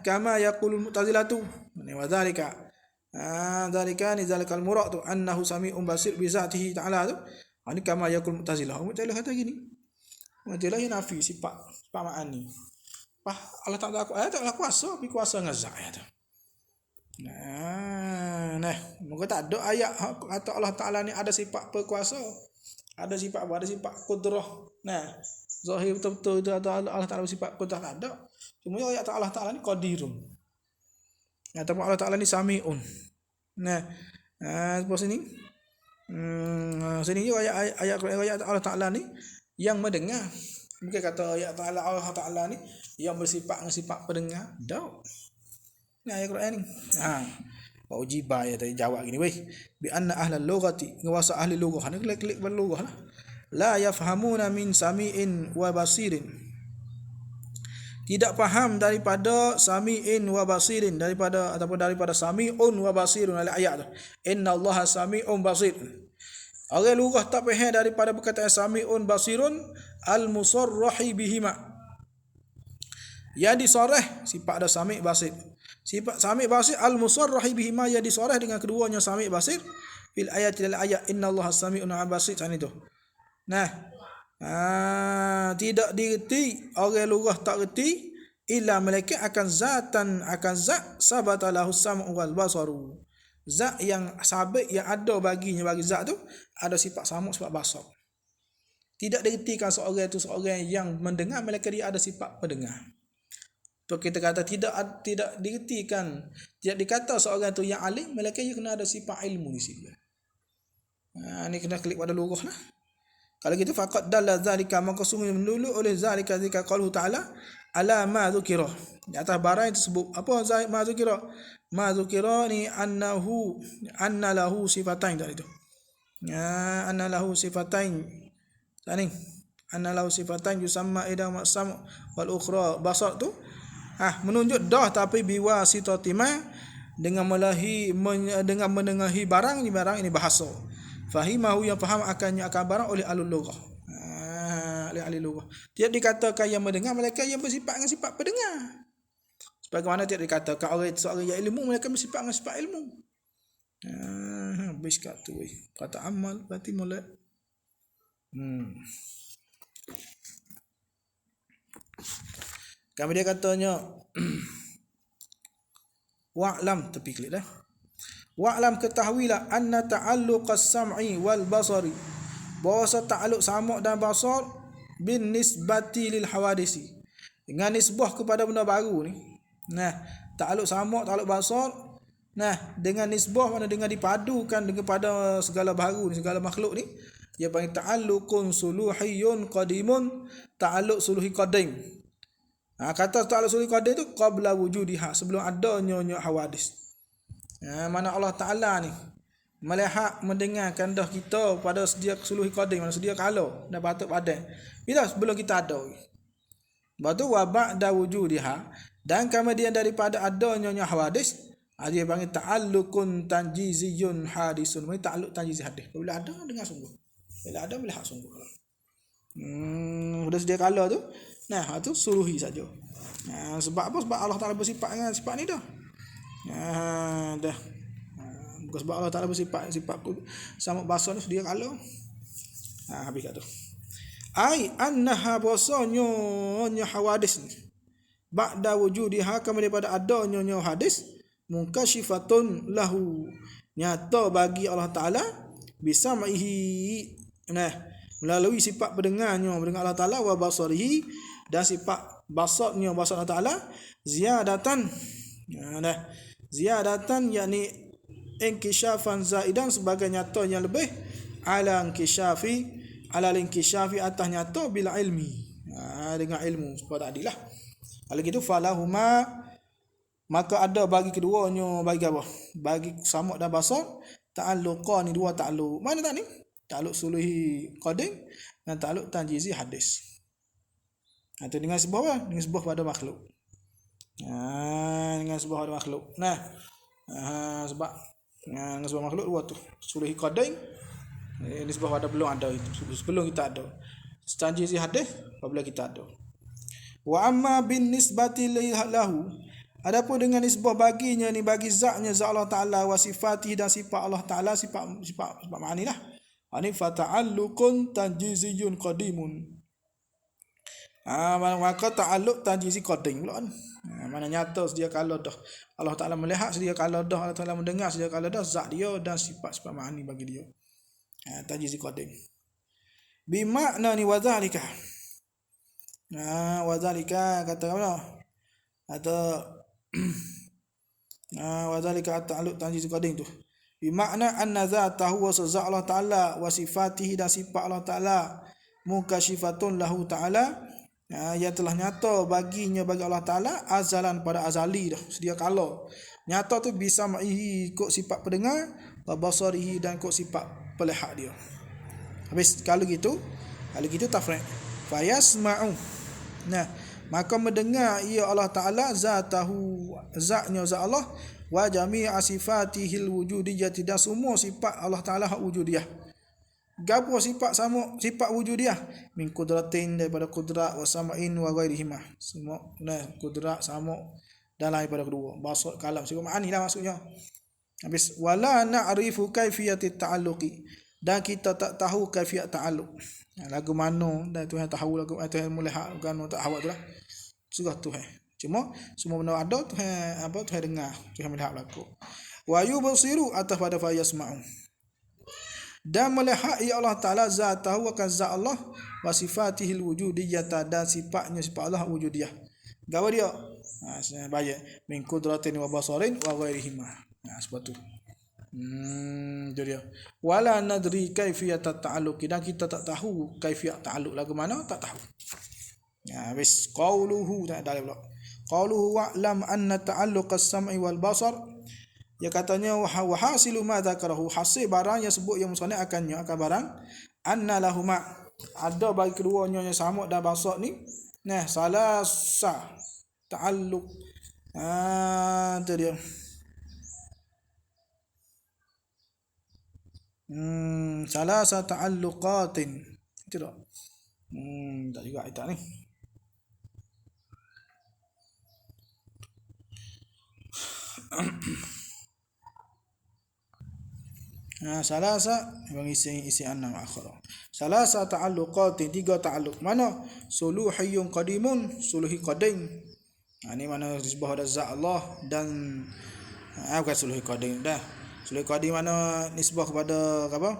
Kama yaqulul mu'tazilatu. Wa dzalika. Dzalika ni zalikal murad tu annahu sami'un basir bi zatihi ta'ala tu. Ini kama yaqul mu'tazilah. Mu'tazilah kata gini. Mu'tazilah yang nafi sifat ma'ani. Allah Ta'ala tak kuasa, tapi kuasa dengan zat tu. Moga tak ada ayat kata Allah Ta'ala ni ada sifat berkuasa. Ada sifat apa? Ada sifat kudrah. Zahir betul-betul itu Allah Ta'ala bersifat kudrah, tak ada. Cuma ayat Allah Ta'ala ni qadirun. Ataupun Allah Ta'ala ni sami'un. Sebelah sini. Sini juga ayat Allah Ta'ala ni yang mendengar. Bukan kata ayat Allah Ta'ala ni yang bersifat dengan sifat pendengar. Tak. Ayat Quran ni. Ujiba ya tadi jawab gini weh, bi anna ahlal lughati, ngawasa ahli lughah ni klik berlughah lah, la yafhamuna min sami'in wa basirin, tidak faham daripada sami'in wa basirin, daripada sami'un wa basirun, ayat tu inna Allah sami'un basir. Orang lughah tak faham daripada perkataan sami'un basirun al musarrahi bihima, yang disarah sifat ada sami' basir. Sifat sami' basir al-musarrahi bihima, yang disarah dengan keduanya sami' basir fil ayat inna Allah sami'un basir. Itu. Tidak direti, orang lughah tak reti illa malaikat akan zat sabata lahu sam'u wal basaru. Zat yang sabit, yang ada baginya, bagi zat tu ada sifat sama', sifat basar. Tidak diretikan seorang itu seorang yang mendengar, malaikat dia ada sifat pendengar. Tu kita kata tidak diretikan, tidak dikata seorang tu yang alim, malaikat dia kena ada sifat ilmu di sini. Ni kena klik pada lughah lah. Kalau gitu faqad dalla zalika, maka sungguh menunjuk oleh zalika zikra qauluhu ta'ala ala ma dzukira, di atas barang yang tersebut. Apa ma dzukira? Ma dzukira ni anna lahu sifatain tadi tu. Ya, anna lahu sifatain. Tadi anna lahu sifatain yusamma idam sam wal ukhra basar tu. Menunjuk dah tapi biwasitatima, dengan dengan menengahi barang ini bahasa. Fahimahu, yang faham akan barang oleh alul lughah. Oleh ahli lughah. Tidak dikatakan yang mendengar mereka yang bersifat dengan sifat pendengar. Sebagaimana tidak dikatakan seorang yang ilmu mereka bersifat dengan sifat ilmu. Habis kat tu kata amal berarti mulai. Kami dia katanya wa'lam, tepi klik dah. Wa'lam, ketahuilah anna ta'alluqas sam'i wal basari, bahawa ta'alluq sama' dan basar bin nisbati lil hawadisi, dengan nisbah kepada benda baru ni. Ta'alluq sama', ta'alluq basar, dengan nisbah, mana dengan dipadukan kepada segala baru ni, segala makhluk ni, dia panggil ta'alluqun suluhiyun qadimun, ta'alluq suluhi qadim. Kata ta'alluq suluhi qadim tu qabla wujudiha, sebelum adanya hawadis. Mana Allah Ta'ala ni melihat mendengarkan dah kita pada sedia suluhi qadim, mana sedia kala dah patut padan, bila sebelum kita ada. Lepas tu wa ba'da wujudiha, dan kemudian daripada adanya hawadis, dia panggil ta'alluqun tanjiziyun hadisun. Ini ta'alluq tanjizi hadis. Bila ada dengar sungguh, bila ada melihat sungguh. Sudah sedia kala tu, tu suluhi saja. Sebab apa? Sebab Allah Ta'ala bersifat dengan sifat ni dah. Dah. Bukan sebab Allah Ta'ala bersifat sama bahasa ni sedia kala. Habis kat tu. Ai annaha bahasanya hawadis ni ba'da wujudiha, kami daripada adanya hadis, munkashifatun lahu, nyata bagi Allah Ta'ala, bisa maihi, melalui sifat pendengarnya, mendengar Allah Ta'ala, wa basarihi, dan sifat basarnya, basar Allah Ta'ala, ziyadatan, ziyadatan yakni inkishafan zaidan, sebagai nyata yang lebih, ala inkishafi atas nyata, bila ilmi, dengan ilmu, sebab tak adilah. Kalau gitu falahuma, maka ada bagi keduanya, bagi apa? Bagi sama' dan basar, ta'alluqan, ni dua ta'alluq. Mana tak ni? Ta'alluq suluhi qadim dan ta'alluq tanjizi hadis. Itu dengan sebuah apa? Dengan sebuah pada makhluk. Dengan sebuah pada makhluk. Sebab dengan sebuah makhluk dua tu. Suluhi qadim, ini sebuah pada belum ada itu. Sebelum kita ada. Tanjizi hadis apabila kita ada. Wa amma bin nisbati lahu, adapun dengan nisbah baginya ni, bagi zatnya, zat Allah Ta'ala, wa sifati, dan sifat Allah Ta'ala, sifat ma'ani lah. Ini fata'alluqun tanjiziyun qadimun. Maka ta'alluq tanjizi qadim pula kan. Mana nyata sedia kala dah Allah Ta'ala melihat, sedia kala dah Allah Ta'ala mendengar, sedia kala dah zat dia dan sifat ma'ani bagi dia. Tanjizi qadim. Bimakna ni wadhalika. Wadhalika kata apa? Atau wadhalika ta'alluq tanjiz qadim tu. Bimakna anna zatahu wa sifat Allah Ta'ala wa sifatihi, dan sifat Allah Ta'ala, mukashifatun lahu Ta'ala, yang telah nyata baginya, bagi Allah Ta'ala, azalan, pada azali dah, sedia kala. Nyata tu bisa ma'ihi, ikut sifat pendengar, wa basarihi, dan ikut sifat pelihat dia. Habis kalau gitu tafriq. Fayasma'u, maka mendengar ia Allah Ta'ala zatahu, zatnya zat Allah, wa jami'a sifatihil wujudiyyah, dan semua sifat Allah Ta'ala hak wujudiyah. Gapo sifat sama, sifat wujudiyah, min kudratin, daripada kudrat, wa sama'in wa ghairihima, semua kudrat, sama, dan lain daripada kedua, basar, kalam, semua ma'ani lah maksudnya. Habis wala na'rifu kaifiyatit ta'alluqi, dan kita tak tahu kaifiat ta'alluq. Lagu mana dan Tuhan tahu, lagu Tuhan mula hak kan tak awak tu lah. Surah Tuhan. Cuma semua benda ada Tuhan dengar, Tuhan melihat lagu. Wa yubsiru, atas pada fa yasma'u. Dan melihat ya Allah Ta'ala zatahu, akan zat Allah, wa sifatihil wujudiyyah, dan sifatnya, sifat Allah wujudiyah. Gawa dia banyak min kudratin wa basarin wa ghairihima. Sebab tu Itu dia. Wala nadri kaifiyat ta'alluq, dan kita tak tahu kaifiyat ta'alluq lagu mana, tak tahu. Ya, wis qauluhu tak ada pula. Qauluhu wa'lam anna ta'alluq as-sam'i wal basar. Ya katanya wa hasilu ma dzakarahu, hasil barang yang sebut yang musannaf akan barang anna lahuma, ada bagi keduanya yang samuk dan basar ni. Nah, salasa ta'alluq. Itu dia. Salasa ta'alluqatin. Itu tak. Tak juga itu ni. Salasa yang isi enam akhir. Salasa ta'alluqatin, 3 ta'alluq. Mana? Suluhiyun qadimun, suluhi qadim. Ini mana nisbah ada zat Allah dan bukan suluhi qadim dah. Suluhi qadim mana nisbah kepada apa?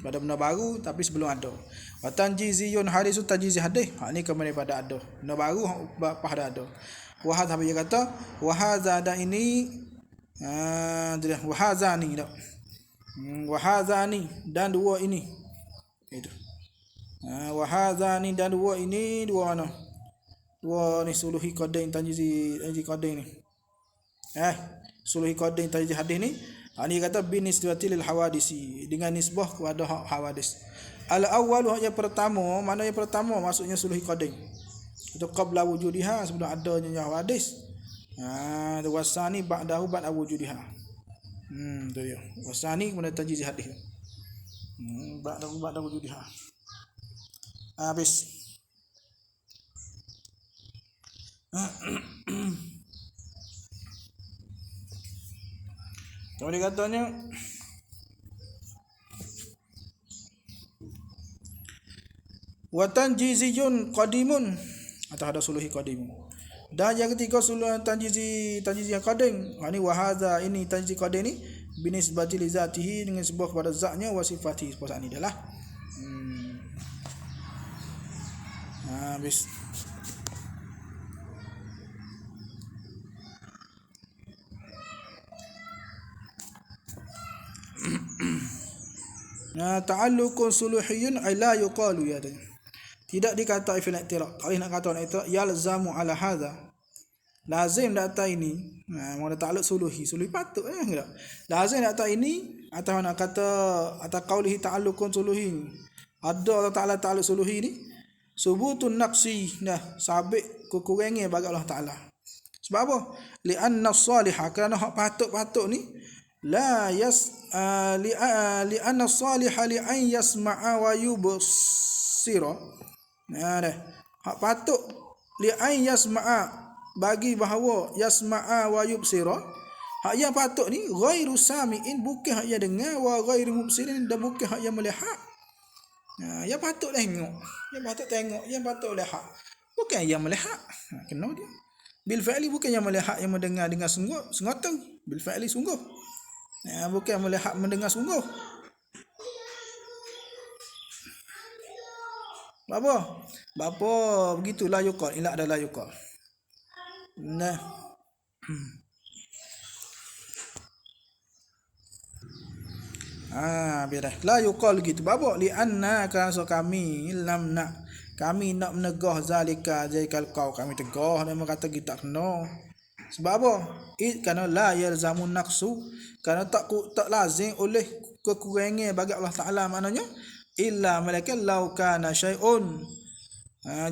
Pada benda baru tapi sebelum ada. Wa tanjiziyun hadisu tajziz hadis. Ini kembali pada ada. Benda baru pada ada. Wa hadha dia kata wa hadza ada ini wa hadzani dak. Wa hadzani dan dua ini. Itu. Wa hadzani dan dua ini, dua mana? Dua ni suluhi qadim tajziz qadim ni. Suluhi qadim tajziz hadis ni. Ini kata binisbati lil hawadisi, dengan nisbah kepada hawadis. Al awwal yang pertama, mana yang pertama maksudnya suluhi qadim. Itu qabla wujudiha, sebelum adanya hawadis. Tu wasani ba'dahu ba'da wujudiha. Tu dia. Wasani kemudian tajziz hadis. Ba'da wujudiha. Habis. Jadi katanya wa tanjiziyun qadimun, atau ada suluhi qadim. Dan yang ketiga suluh tanjizi yang qadim. Ini wa hadza, ini tanjizi qadim ni binisbati li zatihi, dengan sebuah kepada zatnya, wa sifatihi, sebab ini adalah habis. Ta'alluqun suluhiyun ay la yuqalu ya. Tidak dikata fil i'tiraq. Kalau nak kata i'tiraq yalzamu ala hadha. Lazim data ini. Mau ta'alluq suluhi patut enggak. Lazim data ini atau nak kata atau qaulihi ta'alluqun suluhi. Ada Allah Taala ta'alluq suluhi ni subutun naqsi, sabit kekurangan bagi Allah Taala. Sebab apa? Li'anna as-salihah, kerana hak patut ni la li'anna as-salihah li'an yasma'a wa yubsira. Hak patut li'an yasma'a, bagi bahawa yasma'a wa yubsira, hak yang patut ni ghairu sami'in, bukan hak yang dengar, wa ghairu mubsirin, dan bukan hak yang melihat. Yang patut tengok, yang patut lihat, bukan yang melihat. Kena dia bil fa'li, bukan yang melihat, yang mendengar dengan sungguh bil fa'li sungguh. Bukan melihat mendengar sungguh. Bapa begitulah yuqal, ila adalah yuqal. Biar la yuqal gitu. Bapa li anna, kerana kami kami nak menegah zalika kau, kami tegah dan kata kita kena. Sebab apa? Kerana la yalzamun naqsu, kerana tak lazim oleh kekurangan bagi Allah Taala, maknanya illa malaikat law kana syai'un,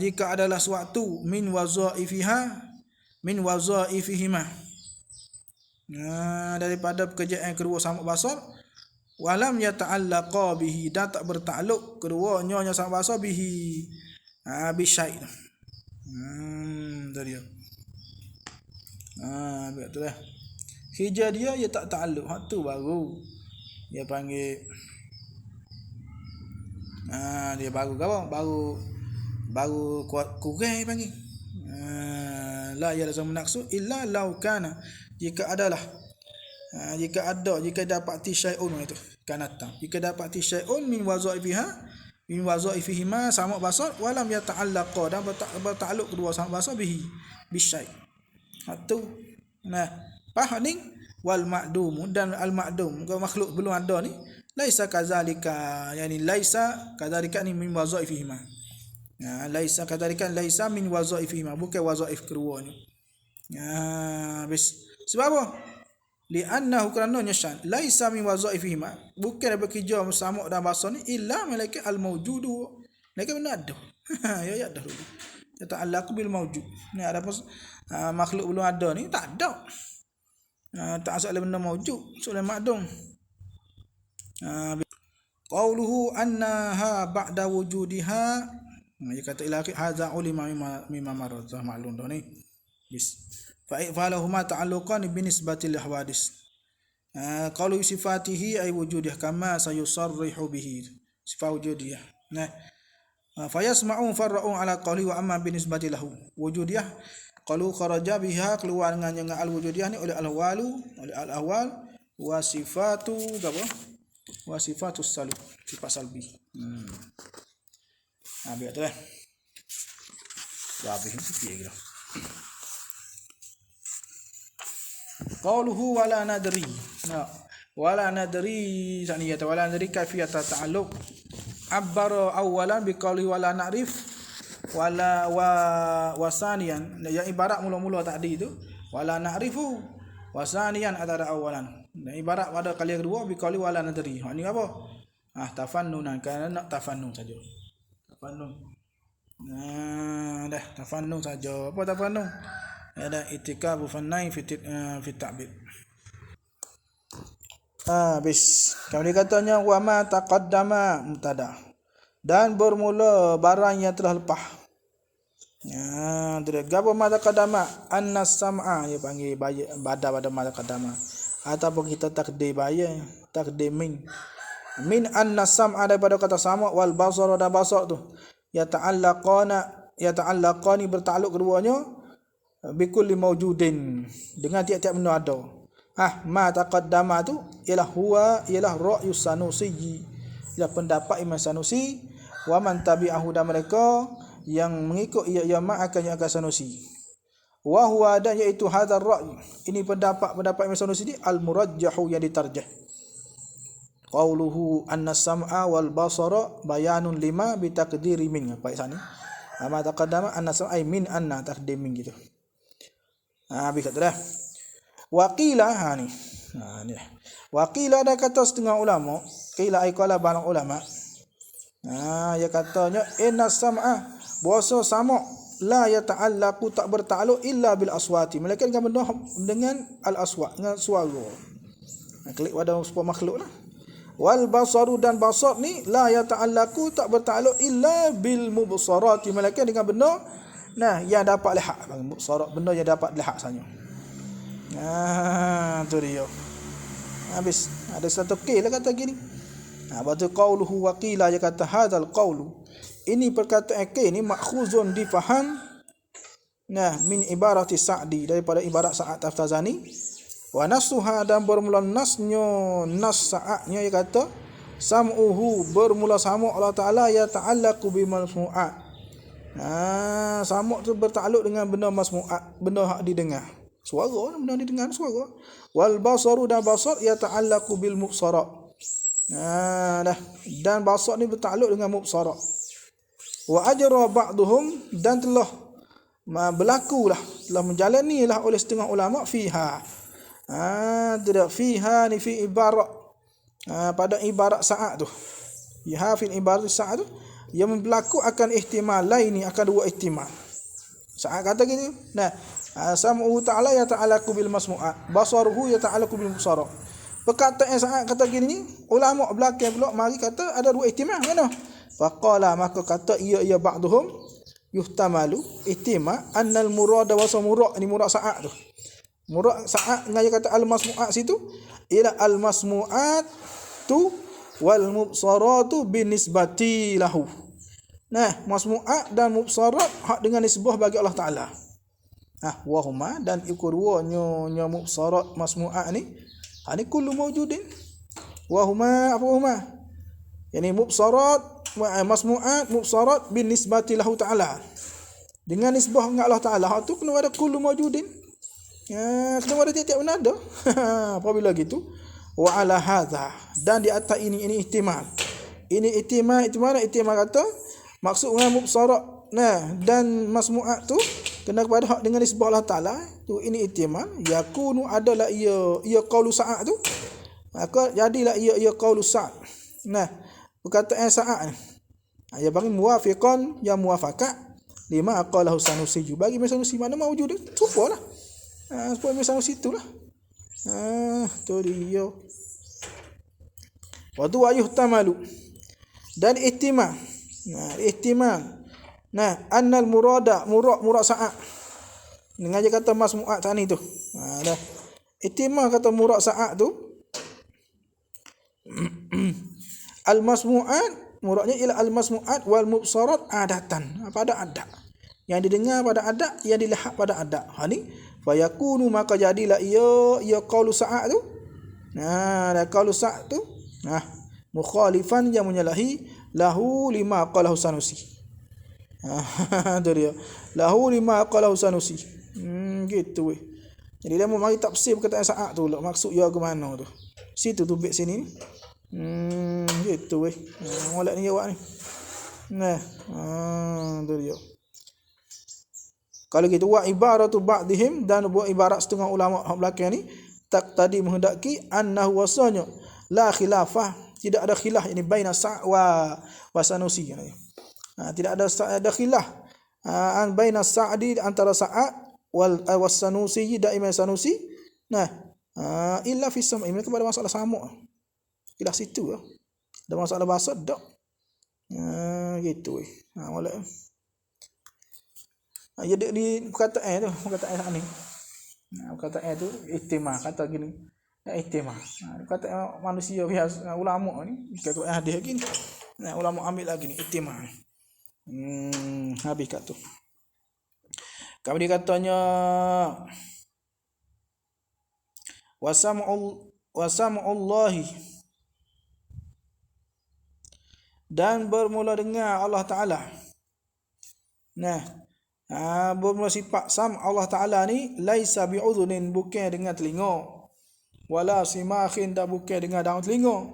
jika adalah suatu min wazaifihima, daripada pekerjaan kedua samuk basar, walam yata'allaqa bihi, dan tak bertakluk keduanya samuk basar bihi bisyai'. Tadi dia. Betul dah. Hijab dia tak takluk, hak tu baru dia panggil dia baru kuat kurang panggil. La yalzamu naqsu illa law kana, jika dapati syai'un, itu kanata, jika dapati syai'un min wazaifihima sama basar, walam yata'allaqa, dan bertakluk kedua sama basar bihi bisyai'. Hatu Faham ni wal ma'dum dan al ma'dum makhluk belum ada ni laisa kadzalika, yani laisa kadzalika ni min wazaifihima. Laisa kadzalika laisa min wazaifihima, bukan wazaif keduanya. Habis. Sebab apa? Li'annahu kerana nyasan laisa min wazaifihima, bukan bekerja sama dan bahasa ni illa malaikat al mawjudu. Mereka benar ada. Ya dah dulu. Ya ta'allaqu bil mawjud. Ni ada apa makhluk belum ada ni tak ada. Tak asal benda mawjud, soal ma'dum. Qauluhu annaha ba'da wujudiha, dia kata ila hadza ulima mimma marad ma'lum dah ni. Bis. Fa'alahuma ta'alluqan bi nisbati lil hawadis. Qalu sifatihi ay wujudih kama sayusarrihu bihi. Sifat wujudiyah. Nah. Fayasma'u farra'u ala qawli wa amma bi nisbati lahu. Wujudiyah qalu kharaja biha, keluar dengan al wujudiyah ni oleh al awal wa sifatu apa? Wa sifatus salb, sifat salbi. Biar tu lah. Habis ni sikit lagi dah. Qauluhu wala nadri. Wala nadri sani ya wala nadri kaifiyat ta'alluq. Abbara awalan biqauli wala na'rif wala wasanian, yang ibarat mula-mula tadi tu wala na'rifu wasanian ada awalan. Dan ibarat pada kali kedua biqauli wala nadri. Ni apa? Tafannunan, kerana nak tafannun saja. Tafannun. Dah tafannun saja. Apa tafannun? Ada itikabu fannain fi ta'bid. Habis. Kemudian katanya wa ma taqaddama mubtada, dan bermula barang yang telah lepas. Gapo ma taqaddama annas sam'a, dia panggil bada pada ma taqaddama, ataupun kita takdir min annas sam'a, daripada kata sama, wal basara dan basar tu yata'allaqani bertakluk keduanya bikulli mawjudin, dengan tiap-tiap benda ada. Ma taqaddama tu ialah ra'yu Sanusi, ialah pendapat Imam Sanusi, wa man tabi'ahu, dan mereka yang mengikut ia akan Sanusi. Wa huwa, dan iaitu hadzal ra'y, ini pendapat Imam Sanusi ni al murajjahu, yang ditarjah. Qauluhu anna sam'a wal basara bayanun lima bi taqdiri min, baik sana. Ma taqaddama anna sam'a min anna taqdim min gitu. Habis kata dah. Waqila ni. Waqila ada kata setengah ulama, qila ai qala banyak ulama. Ya katanya inna sam'a, bahasa sama la yata'allaqu, tak bertakluk illa bil aswati, melainkan dengan al aswat, dengan suara. Klik pada sebuah makhluk lah. Wal basaru, dan basar ni la yata'allaqu, tak bertakluk illa bil mubsarati, melainkan dengan benda yang dapat lihat. Mubsarat, benda yang dapat lihat saja. Tu dia. Habis ada satu qila kata gini. Batu qauluhu wa qila, dia kata hadzal qaulu, ini perkataan qil ni makhuzun difaham min ibarati Sa'di, daripada ibarat Sa'ad Taftazani, wa nasuha, dan bermula nasnya nas Sa'adnya, dia kata sam'uhu, bermula sama Allah Taala ya ta'allaqu bi masmu'at. Sama tu bertakluk dengan benda masmu'at, benda hak didengar. Suara, benda didengar suara. Wal basaru, dan basar ya ta'allaqu bil mubsara. Dan basar ni bertakluk dengan mubsara. Wa ajra ba'duhum, dan telah berlakulah, telah menjalanilah oleh setengah ulama fiha. Tidak fiha ni fi ibarat, pada ibarat Sa'ad tu. Fiha fi ibarat Sa'ad tu, yang berlaku akan ihtimal lain, akan dua ihtimal. Sa'ad kata gitu. Sam'uhu ta'ala ya ta'alaku bil masmu'at, basaruhu ya ta'alaku bil mubsara. Perkataan Sa'ad kata gini, ulama belakang pula mari kata ada dua ihtimal. Mana? Faqala, maka kata ia ba'duhum yuhtamalu ihtimal annal murada wa samurad, ni murad Sa'ad tu. Murad Sa'ad dengan dia kata al masmu'at situ ialah al masmu'at tu wal mubsaratu binisbati lahu. Masmu'at dan mubsarat hak dengan nisbah bagi Allah Taala. Wa huma, dan kedua-nya mubsarat masmu'at ni kullu mawjudin. Wa huma, apa huma? Yani mubsarat masmu'at, mubsarat binisbati lahu Taala, dengan nisbah dengan Allah Taala. Hak tu kena ada kullu mawjudin. Semua ada tiap-tiap benda. Apabila gitu, wa ala hadza, dan di atas ini ihtimal. Ini ihtimal kata maksud dengan mubsarat dan masmu'at tu kena kepada hak dengan nisbah Allah Taala tu. Ini ihtimal yakunu adalah ia qaulu Sa'ad tu, maka jadilah ia qaulu Sa'ad. Perkataan Sa'ad ni ia bagi muwafiqan yang muwafaqat lima aqalahu Sanusi, bagi Sanusi mana maujud dia serupalah. Supaya Sanusi itulah. Tu dia. Wa tu yuhtamalu, dan ihtimal. Annal murad Sa'ad. Dengan dia kata masmu'at tadi tu. Dah. Ihtimal kata murad Sa'ad tu. Al masmu'at, muradnya ialah al masmu'at wal mubsarat adatan. Pada adat. Yang didengar pada adat, yang dilihat pada adat. Ni fayakunu, maka jadilah ia qaulu Sa'ad tu. Dan qaulu Sa'ad tu mukhalifan, yang menyalahi lahu lima qalahu Sanusi. Tu dia. Lahu lima qalahu Sanusi. Gitu weh. Jadi dia mau mari tafsir perkataan Sa'ad tu lah, maksud ia ke mana tu. Situ tu bait sini. Gitu weh. Molek ni jawab ni. Tu dia. Kalau gitu wa ibaratu ba'dihim, dan buat ibarat setengah ulama hak belakang ni tak tadi menghendaki annahu wasanya la khilafah, tidak ada khilaf ini baina Sa'ad wa Sanusi. Tidak ada khilaf baina Sa'di, antara Sa'ad wal Sanusi dan Imam Sanusi. Illa fi sam'i, mereka pada masalah sama. Khilaf situ lah. Ada masalah bahasa tak. Gitu weh. Molek. Jadi di perkataan ni. Perkataan tu ihtimal kata gini. Ihtimal. Perkataan manusia biasa, ulama ni kata hadis gini. Ulama ambil lagi ni ihtimal. Habis kat tu. Kami dikatanya wasam'ullahi, dan bermula dengar Allah Ta'ala. Bermula sifat sam Allah Ta'ala ni laisa bi'udhunin, bukan dengan telinga, wala simakhin, dan bukan dengan daun telinga.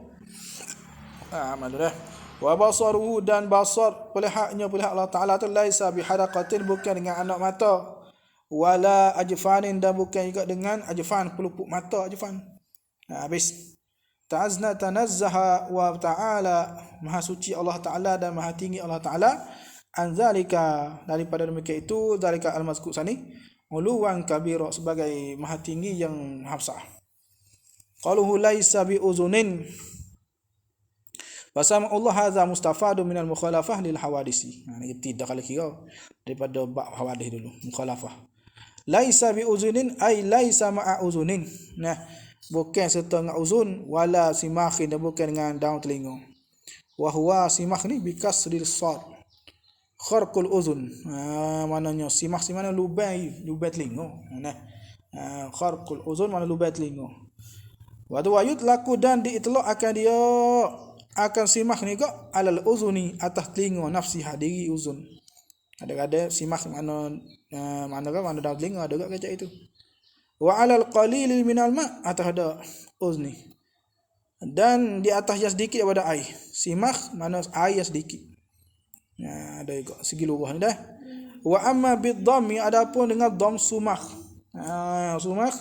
Maksudnya wa basaruhu, dan basar pelihatnya Allah Ta'ala tu laisa biharaqatin, bukan dengan anak mata, wala ajfanin, dan bukan juga dengan ajfan, pelupuk mata ajfan. Habis tanazzaha wa ta'ala, maha suci Allah Ta'ala dan maha tinggi Allah Ta'ala, anzalika, daripada demikian itu, zalika al-mazkur sani uluwan kabira, sebagai maha tinggi yang maha besar. Qaluhu laisa bi uzunin fasama Allah hadza mustafadu minal mukhalafah lil hawadisi. Ini tidak kalau kira daripada bab hawadis dulu, mukhalafah. Laisa bi uzunin ay laisa ma'a uzunin. Bukan serta dengan uzun, wala simakhin, dan bukan dengan daun telinga. Wa huwa simakh ni bikasril sad, kharqul uzun. Maknanya simakh si mana lubai telinga. Kharqul uzun mana lubai telinga. Wa yutlaqu, dan diitlaq akan dia akan simakh ni kok alal uzuni, atas telinga nafsiha, diri uzun. Ada simakh mana daun telinga, ada kat itu. Wa alal qalil minal ma, atas ada uzni, dan di atas yang sedikit daripada air. Simakh mana air yang sedikit. Ada juga segi lurah ni dah. Wa amma bid-dhammi, adapun dengan dham sumakh. Sumakh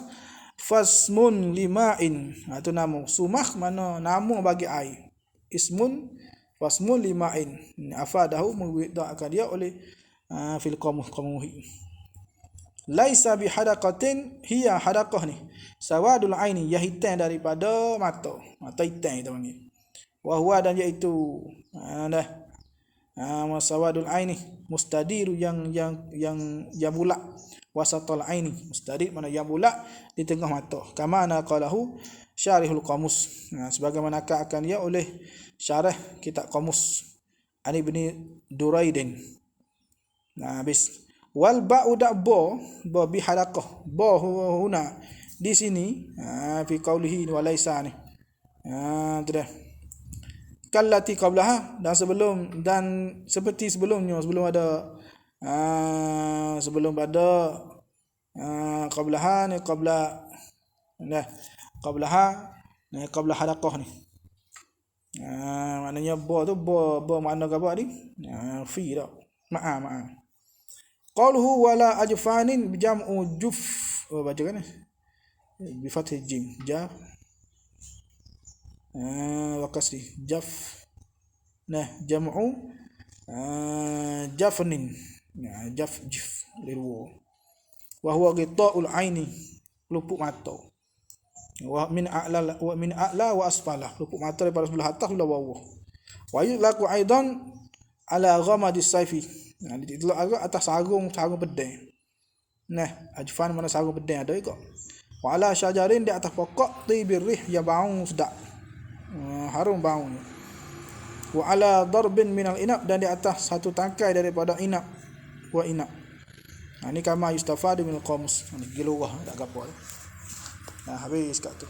fasmun lima'in, itu nama. Sumakh mana nama bagi air. Ismun fasmun lima'in. Afadahu, mengwidakkan dia oleh fil qamuhi. Laisa bi hadaqatin, hiya hadaqah ni sawadul aini, ya hitam daripada mata hitam kita panggil. Wa huwa, dan iaitu sawadul aini mustadiru, yang bulat, wasatul aini mustadir, mana yang bulat di tengah mata. Kama naqalahu syarihul qamus, sebagaimana akan dia oleh syarah kitab qamus Ani ibni Duraidin. Habis wal ba'u da'bo ba bi halaqah, ba huna di sini fi qaulihi wa laisa ni. Sudah. Kallati qablaha, dan seperti sebelumnya, sebelum ada Qablaha ni qablaha ni qabla halaqah ni. Maknanya ba tu ba makna apa ni? Fi dah. Ma'a. Qauluhu wala ajfanin bijam'u juf. Baca kan ni? Bi fathil jim. Wa kasri jaf. Jam'u jafnin. Jif liru. Wa huwa ghita'ul aini, lupuk mata. Wa min a'la wa asfala, lupuk mata daripada sebelah atas sebelah bawah. Wa yulaqu aidan ala ghamadis sayfi. Ditelok agak atas sarung pedang. Ajfan mana sarung pedang ada juga. Wa ala syajarin, di atas pokok tibir rih yang bau sedap. Harum bau. Wa ala darbin minal inab, dan di atas satu tangkai daripada inab. Wa inab. Ini kama yustafadu minal qamus. Ini giluah tak apa. Habis kat tu.